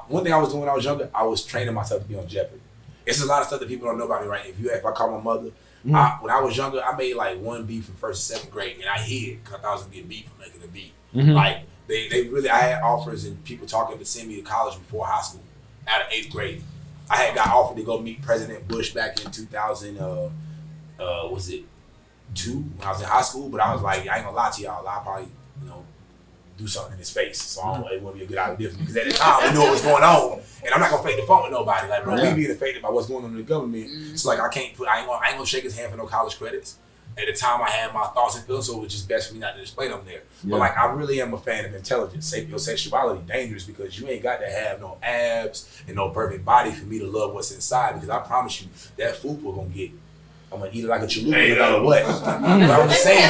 One thing I was doing when I was younger, I was training myself to be on Jeopardy. It's a lot of stuff that people don't know about me, right? If I call my mother, when I was younger, I made like one beat from 1st to 2nd grade, and I hid it because I thought I was gonna get beat for making a beat. Mm-hmm. Like they really, I had offers and people talking to send me to college before high school, out of 8th grade. I had got offered to go meet President Bush back in 2000. Was it 2 when I was in high school? But I was like, I ain't gonna lie to y'all. I'll probably, do something in his face. So it wouldn't be a good idea for me. Because at the time, we knew what was going on. And I'm not going to fake the phone with nobody. Like, bro, we being affected by what's going on in the government. It's like, I ain't gonna shake his hand for no college credits. at the time I had my thoughts and feelings, so it was just best for me not to display them there. Yeah. But like, I really am a fan of intelligence. Sapiosexuality dangerous because you ain't got to have no abs and no perfect body for me to love what's inside. Because I promise you, that food we're gonna get. I'm gonna eat it like a chalupa, no matter what. I'm just saying,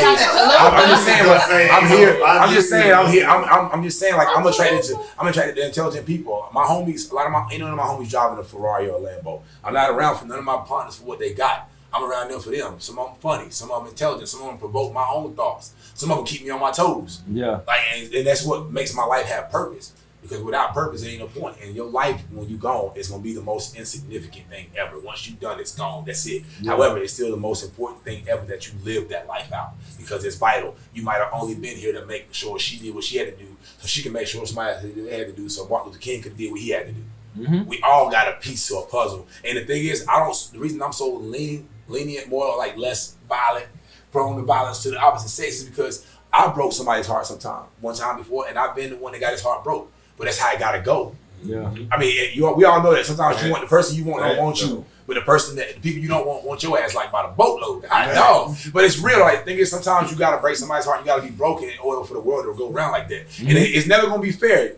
I'm just saying, like, I'm attracted to intelligent people. My homies, a lot of my, ain't none of my homies driving a Ferrari or a Lambo. I'm not around for none of my partners for what they got. I'm around them for them. Some of them funny, some of them intelligent, some of them provoke my own thoughts. Some of them keep me on my toes. Yeah. Like, and that's what makes my life have purpose. Because without purpose, there ain't no point. And your life, when you gone, is gonna be the most insignificant thing ever. Once you done, it's gone. That's it. Yeah. However, it's still the most important thing ever that you live that life out because it's vital. You might have only been here to make sure she did what she had to do, so she can make sure somebody had to do, so Martin Luther King could do what he had to do. Mm-hmm. We all got a piece to a puzzle. And the thing is, the reason I'm so lenient, more like less violent, prone to violence to the opposite sex is because I broke somebody's heart one time before, and I've been the one that got his heart broke. But that's how it gotta go. Yeah. I mean, we all know that sometimes you want the person you want don't want you, but the people you don't want your ass like by the boatload. I know, but it's real. Like, the thing is, sometimes you gotta break somebody's heart. You gotta be broken in order for the world to go around like that. Mm-hmm. And it's never gonna be fair.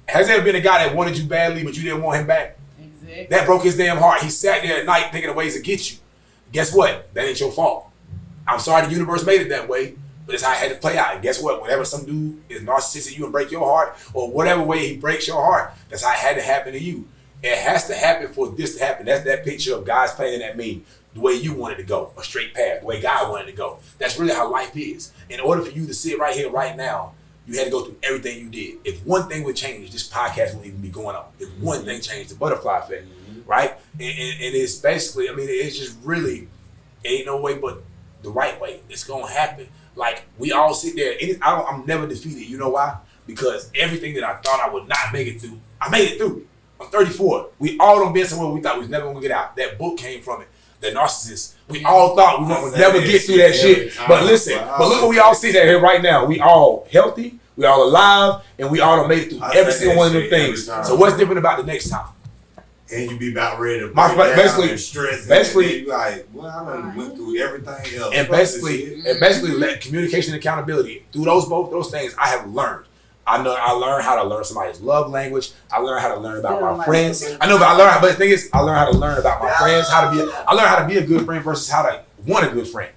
Has there been a guy that wanted you badly, but you didn't want him back? Exactly. That broke his damn heart. He sat there at night thinking of ways to get you. Guess what? That ain't your fault. I'm sorry the universe made it that way. But it's how it had to play out. And guess what? Whenever some dude is narcissistic, you and break your heart, or whatever way he breaks your heart, that's how it had to happen to you. It has to happen for this to happen. That's that picture of God's plan that meme, the way you wanted to go, a straight path, the way God wanted to go. That's really how life is. In order for you to sit right here, right now, you had to go through everything you did. If one thing would change, this podcast wouldn't even be going on. If one thing changed, the butterfly effect, right? And it's basically, I mean, it's just really, ain't no way but the right way. It's going to happen. Like, we all sit there, and I'm never defeated. You know why? Because everything that I thought I would not make it through, I made it through. I'm 34. We all done been somewhere we thought we was never gonna get out. That book came from it. The Narcissist. We all thought we would never get through that shit. But listen, but look what we all sit here right now. We all healthy, we all alive, and we all done made it through every single one of them things. So what's different about the next time? And you be about ready to basically stress. Basically, you like, well, I done went through everything else. And basically, let communication and accountability through both those things. I have learned. I learned how to learn somebody's love language. I learned how to learn about my friends. I know, but the thing is, I learned how to learn about my friends. I learned how to be a good friend versus how to want a good friend.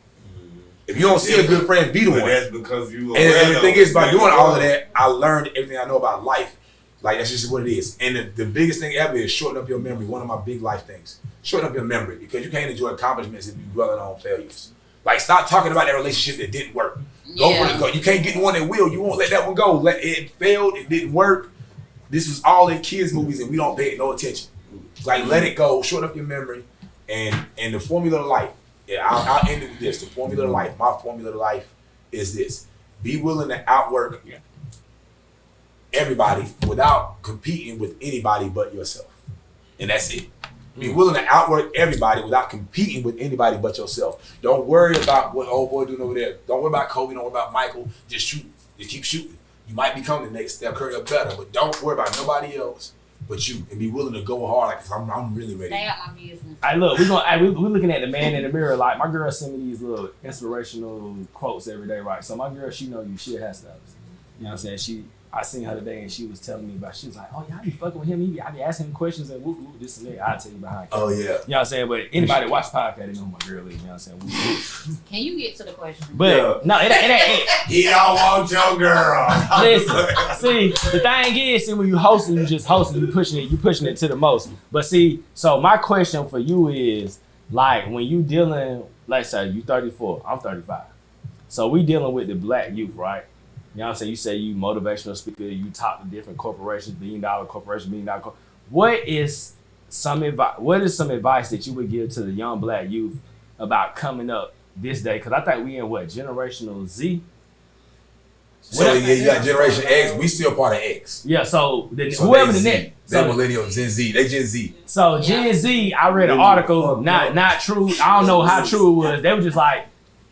If you don't see a good friend, be the one. That's because you. And the thing is, by doing all of that, I learned everything I know about life. Like, that's just what it is. And the biggest thing ever is shorten up your memory. One of my big life things. Shorten up your memory, because you can't enjoy accomplishments if you're dwelling on failures. Like, stop talking about that relationship that didn't work. Go for the go. You can't get one that will. You won't let that one go. It failed. It didn't work. This was all in kids' movies, and we don't pay it no attention. Like, let it go. Shorten up your memory. And the formula of life. Yeah, I'll end it with this. The formula of life. My formula of life is this. Be willing to outwork everybody without competing with anybody but yourself. And that's it. Be willing to outwork everybody without competing with anybody but yourself. Don't worry about what old boy doing over there. Don't worry about Kobe. Don't worry about Michael. Just shoot. Just keep shooting. You might become the next Steph Curry or better, but don't worry about nobody else but you, and be willing to go hard. Like, I'm really ready. Stay out my business. Hey, look, we're looking at the man in the mirror. Like, my girl send me these little inspirational quotes every day, right? So my girl, she know you. She a hairstylist. You know what I'm saying? I seen her today, and she was telling me about. She was like, "Oh, y'all be fucking with him. I be asking him questions and whoop whoop this and that." I'll tell you behind. Oh yeah. You know what I'm saying? But anybody watch the podcast, they know who my girl is. You know what I'm saying? Whoop. Can you get to the question? But no, it ain't. He don't want your girl. Listen, see, the thing is, see, when you hosting, you just hosting. You pushing it to the most. But see, so my question for you is, like, when you dealing, let's say you 34, I'm 35, so we dealing with the black youth, right? You know what I'm saying? You say you motivational speaker, you talk to different corporations, $1 billion corporation, $1 billion corporation. What is some advice that you would give to the young black youth about coming up this day? Because I think we in generational Z? So you got Generation X. We still part of X. Yeah, so whoever the next. They're millennials, Gen Z. They Gen Z. So Gen Z, I read an article, not true. I don't know how true it was. They were just like,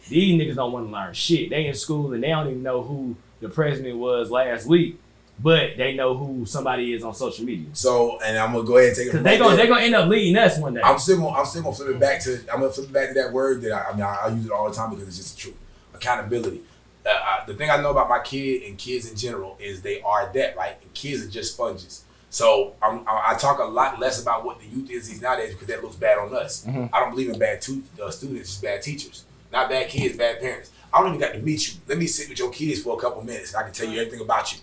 these niggas don't want to learn shit. They in school and they don't even know who the president was last week. but they know who somebody is on social media. So, and I'm gonna go ahead and take it. Because they're gonna end up leading us one day. I'm still gonna flip it back to. I'm gonna flip it back to that word that I use it all the time because it's just the truth. Accountability. The thing I know about my kid and kids in general is they are that, right? And kids are just sponges. So I talk a lot less about what the youth is these nowadays because that looks bad on us. I don't believe in bad students, just bad teachers. Not bad kids, bad parents. I don't even got to meet you. Let me sit with your kids for a couple minutes and I can tell you everything about you.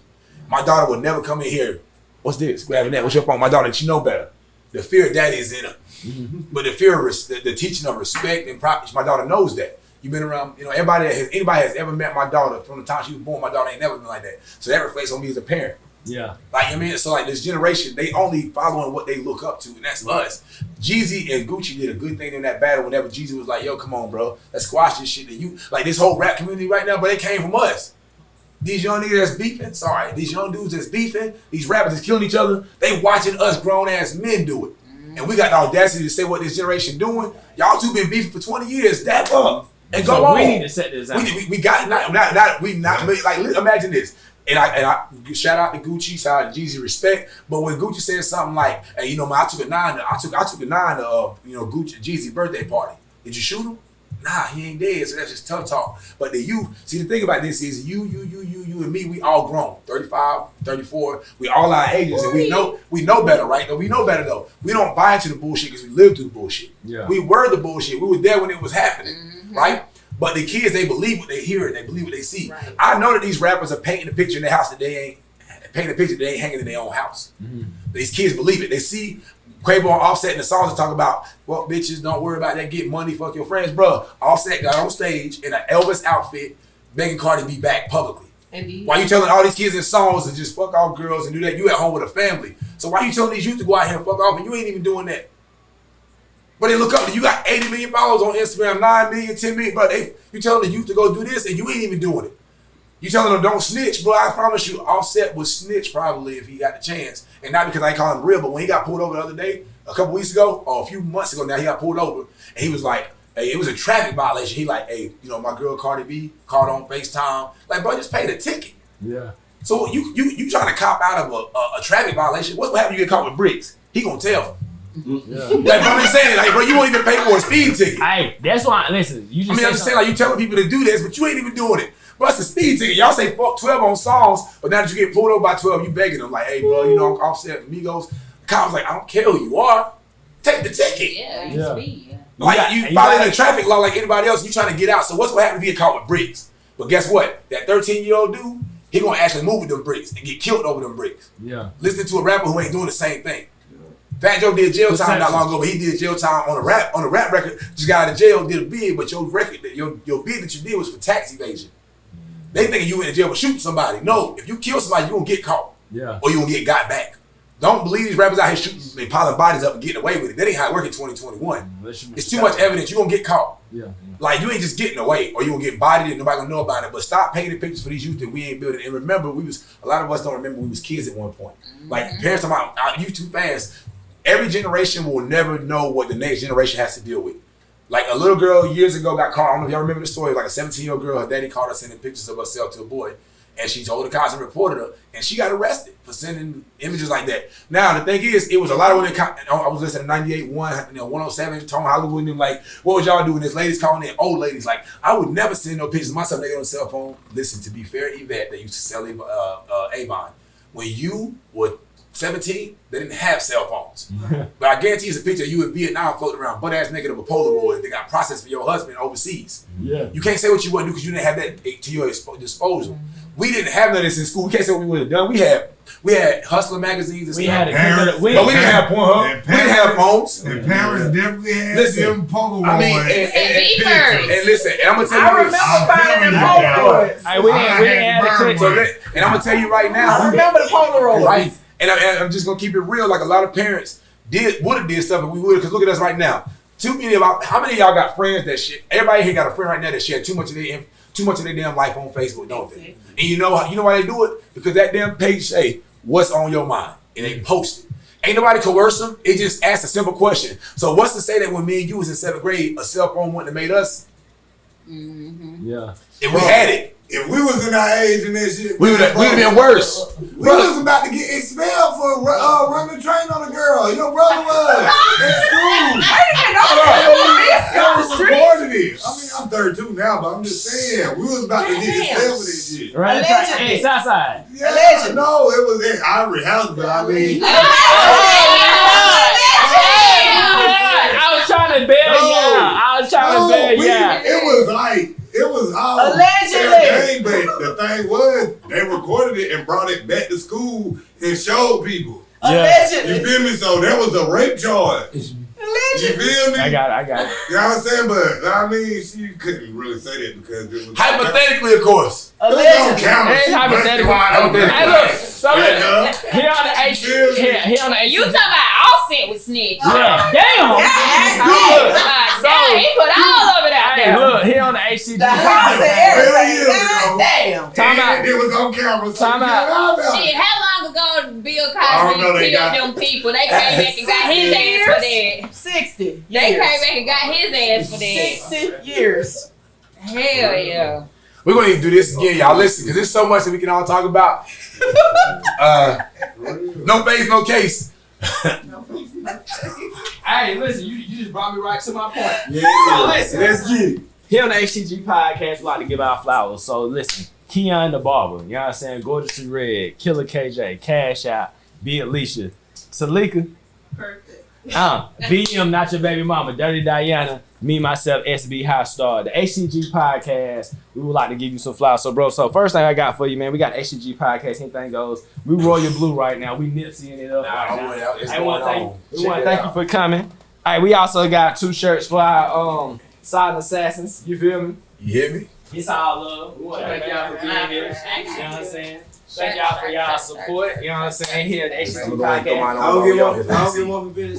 My daughter would never come in here. What's this? Grabbing that. What's your phone? My daughter, she know better. The fear of daddy is in her. But the fear of the teaching of respect and property, my daughter knows that. You've been around, anybody has ever met my daughter from the time she was born, my daughter ain't never been like that. So that reflects on me as a parent. Yeah. Like, so like this generation, they only following what they look up to, and that's us. Jeezy and Gucci did a good thing in that battle whenever Jeezy was like, yo, come on, bro. Let's squash this shit. Like this whole rap community right now, but it came from us. These young niggas that's beefing, these young dudes that's beefing, these rappers that's killing each other, they watching us grown-ass men do it. And we got the audacity to say what this generation doing. Y'all two been beefing for 20 years, step up and go on. We need to set this out. We got, imagine this. And I shout out to Gucci, shout out to Jeezy, respect. But when Gucci said something like, "Hey, man, I took a 9 to Gucci Jeezy birthday party. Did you shoot him? Nah, he ain't dead. So that's just tough talk." But the thing about this is you and me, we all grown, 35, 34. We all our ages, and we know better, right? We know better though. We don't buy into the bullshit because we lived through the bullshit. Yeah. We were the bullshit. We were there when it was happening, right? But the kids, they believe what they hear and they believe what they see. Right. I know that these rappers are painting a picture in their house that they ain't hanging in their own house. These kids believe it. They see Quavo and Offset in the songs that talk about, well, bitches, don't worry about that, get money, fuck your friends. Bro, Offset got on stage in an Elvis outfit begging Cardi B back publicly. Indeed. Why you telling all these kids in songs to just fuck off girls and do that? You at home with a family. So why you telling these youth to go out here and fuck off and you ain't even doing that? But they look up to you, got 80 million followers on Instagram, 9 million, 10 million, bro. You telling the youth to go do this and you ain't even doing it. You telling them don't snitch, bro. I promise you, Offset would snitch probably if he got the chance. And not because I ain't calling him real, but when he got pulled over the other day, a couple weeks ago, or a few months ago now, he got pulled over. And he was like, hey, it was a traffic violation. He like, hey, my girl Cardi B called on FaceTime. Like, bro, just pay the ticket. Yeah. So you trying to cop out of a traffic violation. What's what happen if you get caught with bricks? He gonna tell. Yeah. Like, bro, I'm saying, like, bro, you won't even pay for a speeding ticket. Hey, that's why, listen, you just I'm just saying, like, you telling people to do this, but you ain't even doing it. Bro, it's a speed ticket. Y'all say fuck 12 on songs, but now that you get pulled over by 12, you begging them, like, hey, bro, I'm Offset, Migos. The cop's like, I don't care who you are. Take the ticket. Yeah. Speed. Like, you following the traffic law like anybody else, you trying to get out. So what's going to happen if you get caught with bricks? But guess what? That 13-year-old dude, he going to actually move with them bricks and get killed over them bricks. Yeah. Listening to a rapper who ain't doing the same thing. Fat Joe did jail time not long ago, but he did jail time on a rap record. Just got out of jail, did a bid, but your record, your bid that you did was for tax evasion. They thinking you went to jail for shooting somebody. No, if you kill somebody, you gonna get caught. Yeah. Or you gonna get got back. Don't believe these rappers out here shooting and piling bodies up and getting away with it. That ain't how it works in 2021. It's too much evidence. You gonna get caught. Yeah. Like, you ain't just getting away, or you gonna get bodied and nobody gonna know about it. But stop painting pictures for these youth that we ain't building. And remember, a lot of us don't remember we was kids at one point. Like, parents talking about, you too fast. Every generation will never know what the next generation has to deal with. Like, a little girl years ago got caught. I don't know if y'all remember the story. Like, a 17-year-old girl, her daddy caught her sending pictures of herself to a boy. And she told the cops and reported her. And she got arrested for sending images like that. Now, the thing is, it was a lot of women. I was listening to 98.1, 107, Tone Hollywood, and them like, what was y'all doing? This ladies calling in old ladies. Like, I would never send no pictures of myself naked on a cell phone. Listen, to be fair, Yvette, they used to sell Avon. When you were 17, they didn't have cell phones. But I guarantee it's a picture of you in Vietnam floating around butt ass naked of a Polaroid that got processed for your husband overseas. Yeah. You can't say what you want to do because you didn't have that to your disposal. We didn't have none of this in school. We can't say what we would have done. We had Hustler magazines and stuff. But we didn't have Pornhub. We didn't have phones. And parents definitely had them Polaroids. I mean, and listen, and I'm gonna tell you I remember finding them Polaroids. Hey, we didn't have the clip. And I'm gonna tell you right now. I remember the Polaroids. Right. And I'm just gonna keep it real. Like, a lot of parents would have did stuff, and we would. Because look at us right now. How many of y'all got friends that shit? Everybody here got a friend right now that share too much of their damn life on Facebook, don't they? And you know why they do it? Because that damn page say, what's on your mind? And they post it. Ain't nobody coerce them. It just asks a simple question. So what's to say that when me and you was in 7th grade, a cell phone wouldn't have made us? Yeah. And we had it. If we was in our age and that shit, we would have been worse. We was about to get expelled for running the train on a girl. Your brother was at school. I recorded it. I mean, I'm 32 now, but I'm just saying we was about to get expelled for this shit. Right? Hey, Southside. Yeah, no, it was in Ivory House, but I mean. I was trying to bail you out. It was all allegedly. but the thing was, they recorded it and brought it back to school and showed people. Allegedly. You feel me? So that was a rape charge. You feel me? I got it. You know what I'm saying? But I mean, she couldn't really say that because it was Hypothetically, of course. Allegedly. It ain't hypothetical. Hey, look. So he on the HTG. You talking about Offset with snitch? Yeah. Damn. He put all of it out Hey, there. look. He on the HTG. The house and everything. God Damn. Time out. It was on camera. So Time out. Shit, how long ago Bill I don't know, Cosby they killed got- them people? They came back and got his ass for that. 60 They came years. back and got his ass for that. 60 years. Hell yeah. We're gonna need to do this again, y'all. Listen, because there's so much that we can all talk about. No face, no case. Hey, listen. You just brought me right to my point. Yeah, So listen. let's get it. Here on the HTG podcast, we like to give out flowers. So listen, KEON the barber, you know what I'm saying? Gorgeously Red, Killer KJ, Cash Out, B Alicia, Talika, Perfect. BM, Not Your Baby Mama, Dirty Diana, me, myself, SB Hot Star, the HTG podcast. We would like to give you some flowers. So, bro, first thing I got for you, man, we got HTG podcast. Anything goes. We Royal Blue right now. We Nipsey in it up right now. We want to thank you for coming. All right, we also got 2 shirts for our Silent Assassins. You feel me? You hear me? It's all love. We want to thank y'all for being here. You know what I'm saying? Thank y'all for y'all support. You know what I'm saying? Here at the HTG podcast. I don't get one for being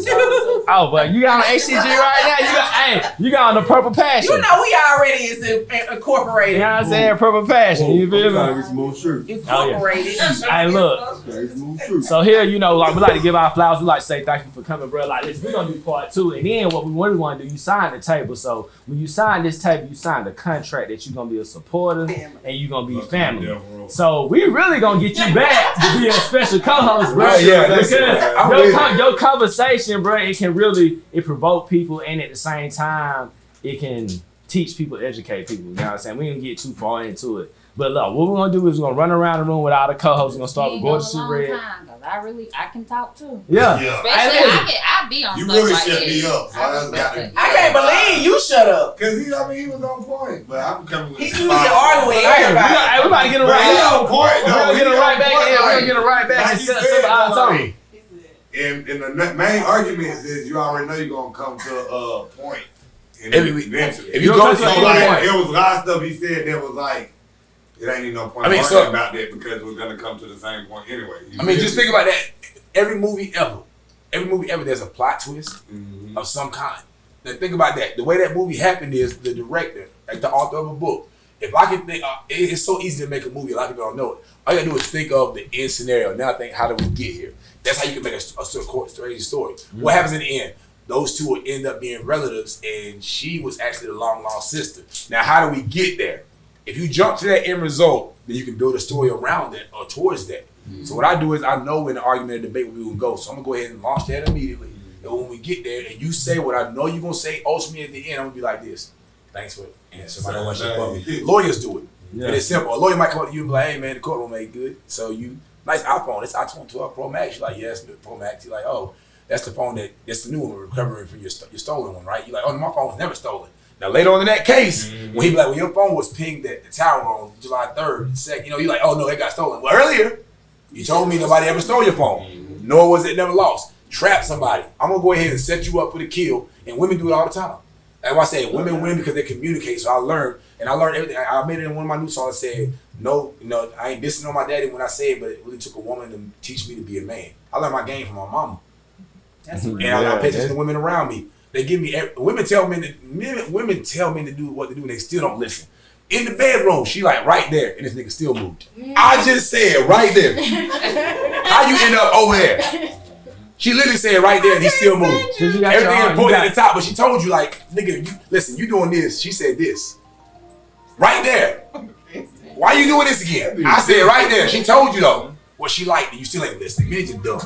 Oh, but you got on HTG right now. You got on the Purple Passion. You know we already is incorporated. You know what I'm saying? Purple Passion. You feel Trying to me? get some more shirts. Incorporated. Hey, look. Trying to get some more shirts. So here, you know, like we like to give our flowers. We like to say thank you for coming, bro. Like this, we're gonna do part 2, and then what we really want to do, you sign the table. So when you sign this table, you sign the contract that you're gonna be a supporter and you're gonna be family. So we really gonna get you back to be a special co-host, bro. Right, yeah, because listen, your conversation, bro, it can really provoke people, and at the same time, it can teach people, educate people. You know what I'm saying? We didn't get too far into it. But look, what we're gonna do is we're gonna run around the room with all the co-hosts. We're gonna start with Gorgeously Red. I can talk too. Yeah. Especially I be on You stuff really like shut that. me up. So I just got to. I can't believe you shut up. Because he was on point. But I'm coming with He usually argue with Hey, everybody. we about to get him But right he now. on point, We're though. gonna get him right back in. We're gonna Like, get him right back like and you set said, some eyes on him. And the main argument is you already know you're going to come to a point. And If eventually. you go to So the like, point, it was a lot of stuff he said that was like, it ain't even no point I mean, arguing so- about that because we're going to come to the same point anyway. I mean, just think about that. Every movie ever, there's a plot twist Mm-hmm. of some kind. Now think about that. The way that movie happened is the director, like the author of a book. If I can think, it's so easy to make a movie. A lot of people don't know it. All you gotta do is think of the end scenario. Now think, how do we get here? That's how you can make a crazy story. Mm-hmm. What happens in the end? Those two will end up being relatives, and she was actually the long lost sister. Now, how do we get there? If you jump to that end result, then you can build a story around it or towards that. Mm-hmm. So what I do is I know in the argument or debate where we will go. So I'm gonna go ahead and launch that immediately. And when we get there and you say what I know you're gonna say, ultimately at the end, I'm gonna be like this. Thanks for answering my question for me. Lawyers do it. Yeah. And it's simple. A lawyer might come up to you and be like, hey man, the courtroom ain't good. So you, nice iPhone, it's iPhone 12 Pro Max. You're like, yeah, it's the Pro Max. You're like, oh, that's the phone that's the new one, recovering from your stolen one, right? You're like, oh, my phone was never stolen. Now later on in that case, when he be like, well, your phone was pinged at the tower on July 3rd, 2nd, you're like, oh no, it got stolen. Well, earlier, you told me nobody ever stole your phone, nor was it never lost. Trap somebody. I'm gonna go ahead and set you up for the kill, and women do it all the time. That's why I say women win because they communicate. So I learned everything. I made it in one of my new songs. I said, no, I ain't dissing on my daddy when I say it, but it really took a woman to teach me to be a man. I learned my game from my mama. That's And I pay attention to women around me. They give me women tell men to do what to do, and they still don't listen. In the bedroom, she like right there, and this nigga still moved. I just said right there. How you end up over there? She literally said right there, and he still moved. Everything important at the top, but she told you like, nigga, you doing this. She said this. Right there. Why you doing this again? I said right there. She told you though what she liked, and you still ain't listening. Man, you dumb.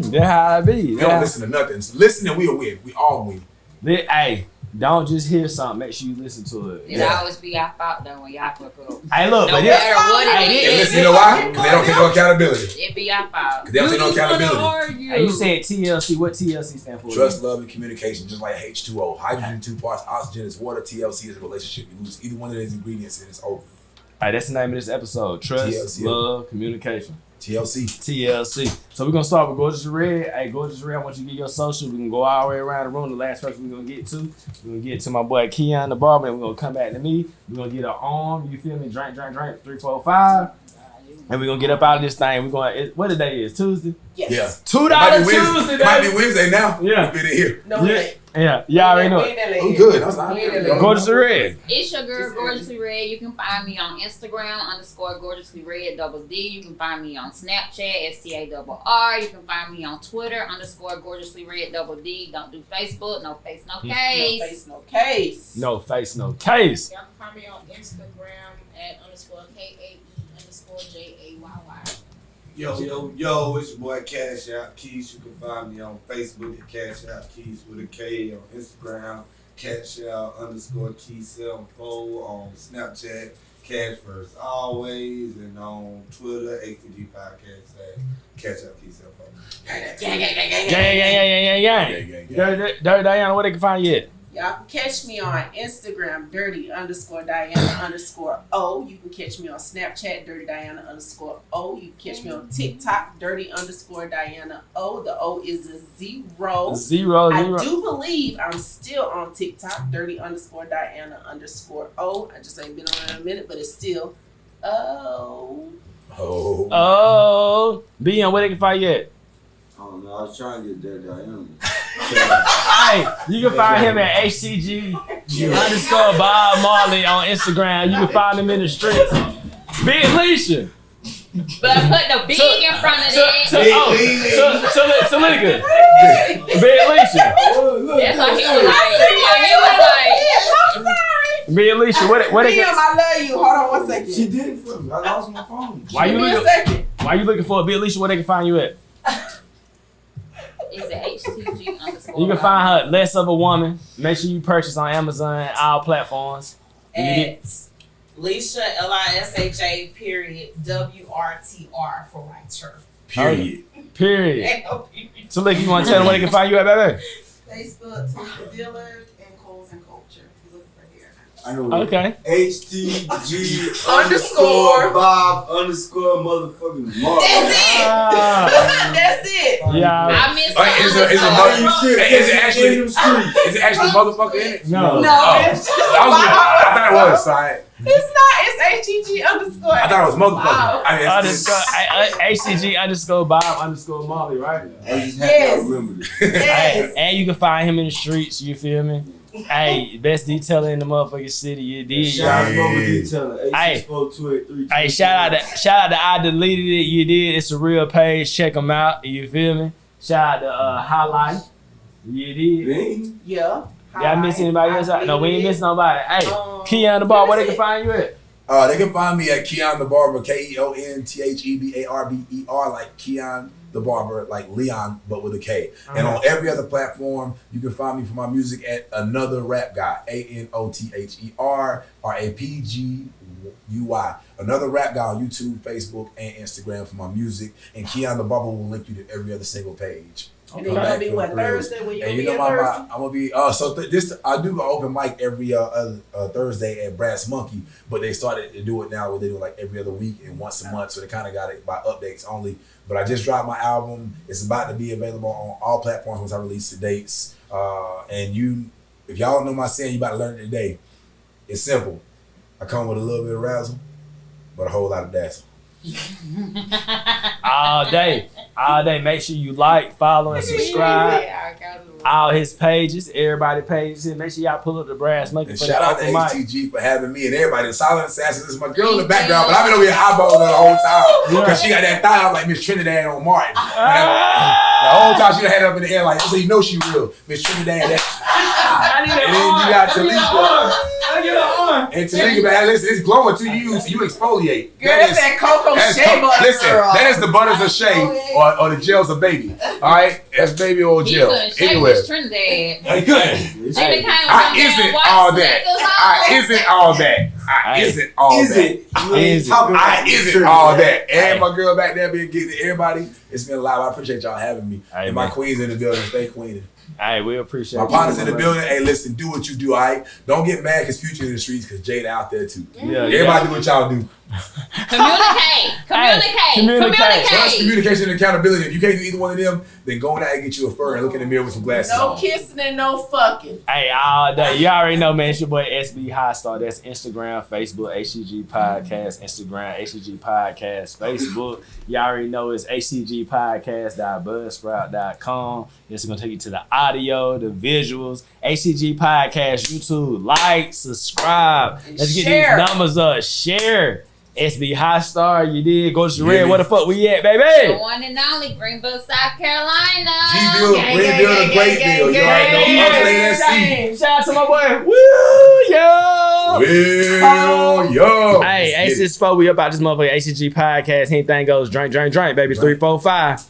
That's how it be. We don't listen to nothing. So listening, we'll win. We all win. Hey, don't just hear something. Make sure you listen to it. It always be our fault though when y'all fuck up. Hey, look, No but matter what it And is, listen, you know why? Because they don't take no accountability. it be our fault. Because they don't take no accountability. Hey, you said TLC. What TLC stand for? Trust, love, and communication, just like H2O. Hydrogen, 2 parts, oxygen is water, TLC is a relationship. You lose either one of those ingredients and it's over. Hey, that's the name of this episode. Trust, TLC. love, communication. TLC. So we're gonna start with Gorgeous Red. Hey, Gorgeous Red, I want you to get your social. We can go all the way around the room. The last person we're gonna get to. We're gonna get to my boy KEON the barber, and we're gonna come back to me. We're gonna get an arm, you feel me? Drink, 3, 4, 5. And we're gonna get up out of this thing. We're going what the day is? Tuesday? Yes. Yeah. $2 Tuesday, It might be baby. Wednesday now. Yeah. We've been in here. No, we Yeah, y'all already know it. I'm good. I'm sorry. Gorgeous Red. It's your girl, Gorgeously Red. You can find me on Instagram _GorgeouslyRed _D. You can find me on Snapchat STARR. You can find me on Twitter _GorgeouslyRed _D. Don't do Facebook. No face, no No case. face, no case. No face, no case. Y'all can find me on Instagram at _KAE_JAYY. Yo, it's your boy Cash Out Keys. You can find me on Facebook at Cash Out Keys with a K, on Instagram, Cash Out _Key74, on Snapchat, Cash First Always, and on Twitter, HTG Podcast at Cash Out Key74. Gang. Dirty Diana, where they can find you at? Y'all can catch me on Instagram, dirty_Diana_O. You can catch me on Snapchat, dirty_Diana_O. You can catch me on TikTok, dirty_Diana_O. The O is a 0. I do believe I'm still on TikTok, dirty_Diana_O. I just ain't been on it in a minute, but it's still O. Oh. Beon, where they can find you at? I don't know. I was trying to get Dirty Diana. Hey, you can find him at HTG _Bob Marley on Instagram. You can find him in the streets. Big Leisha. But put the big in front of that. Talika. Big Leisha. That's why he was like, Big Leisha, what they Liam, I love you. Hold on 1 second. She did it for me. I lost my phone. Why Give me a you second. looking for a Big Leisha? Where they can find you at? Is it HTG _ You can find her Less of a Woman. Make sure you purchase on Amazon, all platforms. At Lisha LISHA WRTR for writer. Period. Period. Talika, you want to tell them where they can find you at, baby? Facebook, Talika Dealer, and Coles and Culture. If you look for here. I know. Okay. HTG _Bob _motherfucking Mark. That's it. Ah. That's it. Yeah. I missed Is it actually motherfucker in it? No. No, Oh. it's I thought it was. So It's not. It's HTG _. I thought it was motherfucker. Wow. I mean, it's HTG _Bob _Molly, right? I just have to remember this. Hey, Yes. and you can find him in the streets, you feel me? Hey, best detailer in the motherfucking city, you did. Shout out to Mobile Detailer. Hey. 864-283. Hey, shout out to I Deleted It, you did. It's a real page, check them out, you feel me? Shout out to Highlight, you did. Bing. Yeah. Did I miss anybody else out? No, we ain't miss nobody. Hey, KEON the bar, where they can find you at? They can find me at KEON the Barber, KEONTHEBARBER, like KEON the Barber, like Leon, but with a K. And on every other platform, you can find me for my music at Another Rap Guy, ANOTHER Another Rap Guy on YouTube, Facebook, and Instagram for my music. And KEON the Barber will link you to every other single page. And then gonna be what, Thursday? Where you And gonna you be know at my Thursday? I'm gonna be I do an open mic every Thursday at Brass Monkey, but they started to do it now where they do it like every other week and once a month, so they kind of got it by updates only. But I just dropped my album. It's about to be available on all platforms once I release the dates. And if y'all don't know my saying, you about to learn it today. It's simple. I come with a little bit of razzle, but a whole lot of dazzle. All day. Make sure you like, follow, and subscribe. All his pages, everybody pages. Make sure y'all pull up the Brass Monkey And for shout the out to open mic. HTG for having me and everybody. The Silent Assassin is my girl in the background, but I've been over here eyeballing her the whole time because she got that thigh up like Miss Trinidad on Martin. The whole time she done had it up in the air like, so you know she real. Miss Trinidad. And then you got Talika. glowing. And to think about it, it's glowing too. You exfoliate. Girl, that's that cocoa shea butter. Listen, girl. that is the butters of shea or the gels of baby. All right, that's baby oil He gel. couldn't shake Anyway, his Trinidad. hey, good. They became I isn't all that. I isn't all that. I isn't all that. I isn't all that. And my girl back there being getting everybody. It's been a lot. I appreciate y'all having me. And my queens in the building. Stay queening. Hey, we appreciate my partners in the building. Hey, listen, do what you do, all right? Don't get mad because Future in the streets because Jada out there too. Yeah, everybody do what y'all do. Communicate. Trust, communication, and accountability. If you can't do either one of them, then go in there and get you a fur and look in the mirror with some glasses No on. kissing and no fucking. Hey, all day. You already know, man. It's your boy SB High Star. That's Instagram, Facebook, HTG Podcast. Instagram, HTG Podcast. Facebook. You already know it's hcgpodcast.buzzsprout.com. This is going to take you to the audio, the visuals. HTG Podcast, YouTube. Like, subscribe. Let's get these numbers up. Share. SB High Star, you did. Go to Red. Where the fuck we at, baby? The one and only Greenville, South Carolina. G-Bill, Greenville, a great deal. You already know. Shout out to my boy. Woo, yo. Hey, 864, we up out this motherfucker HCG Podcast. Anything goes. Drink, baby. 345.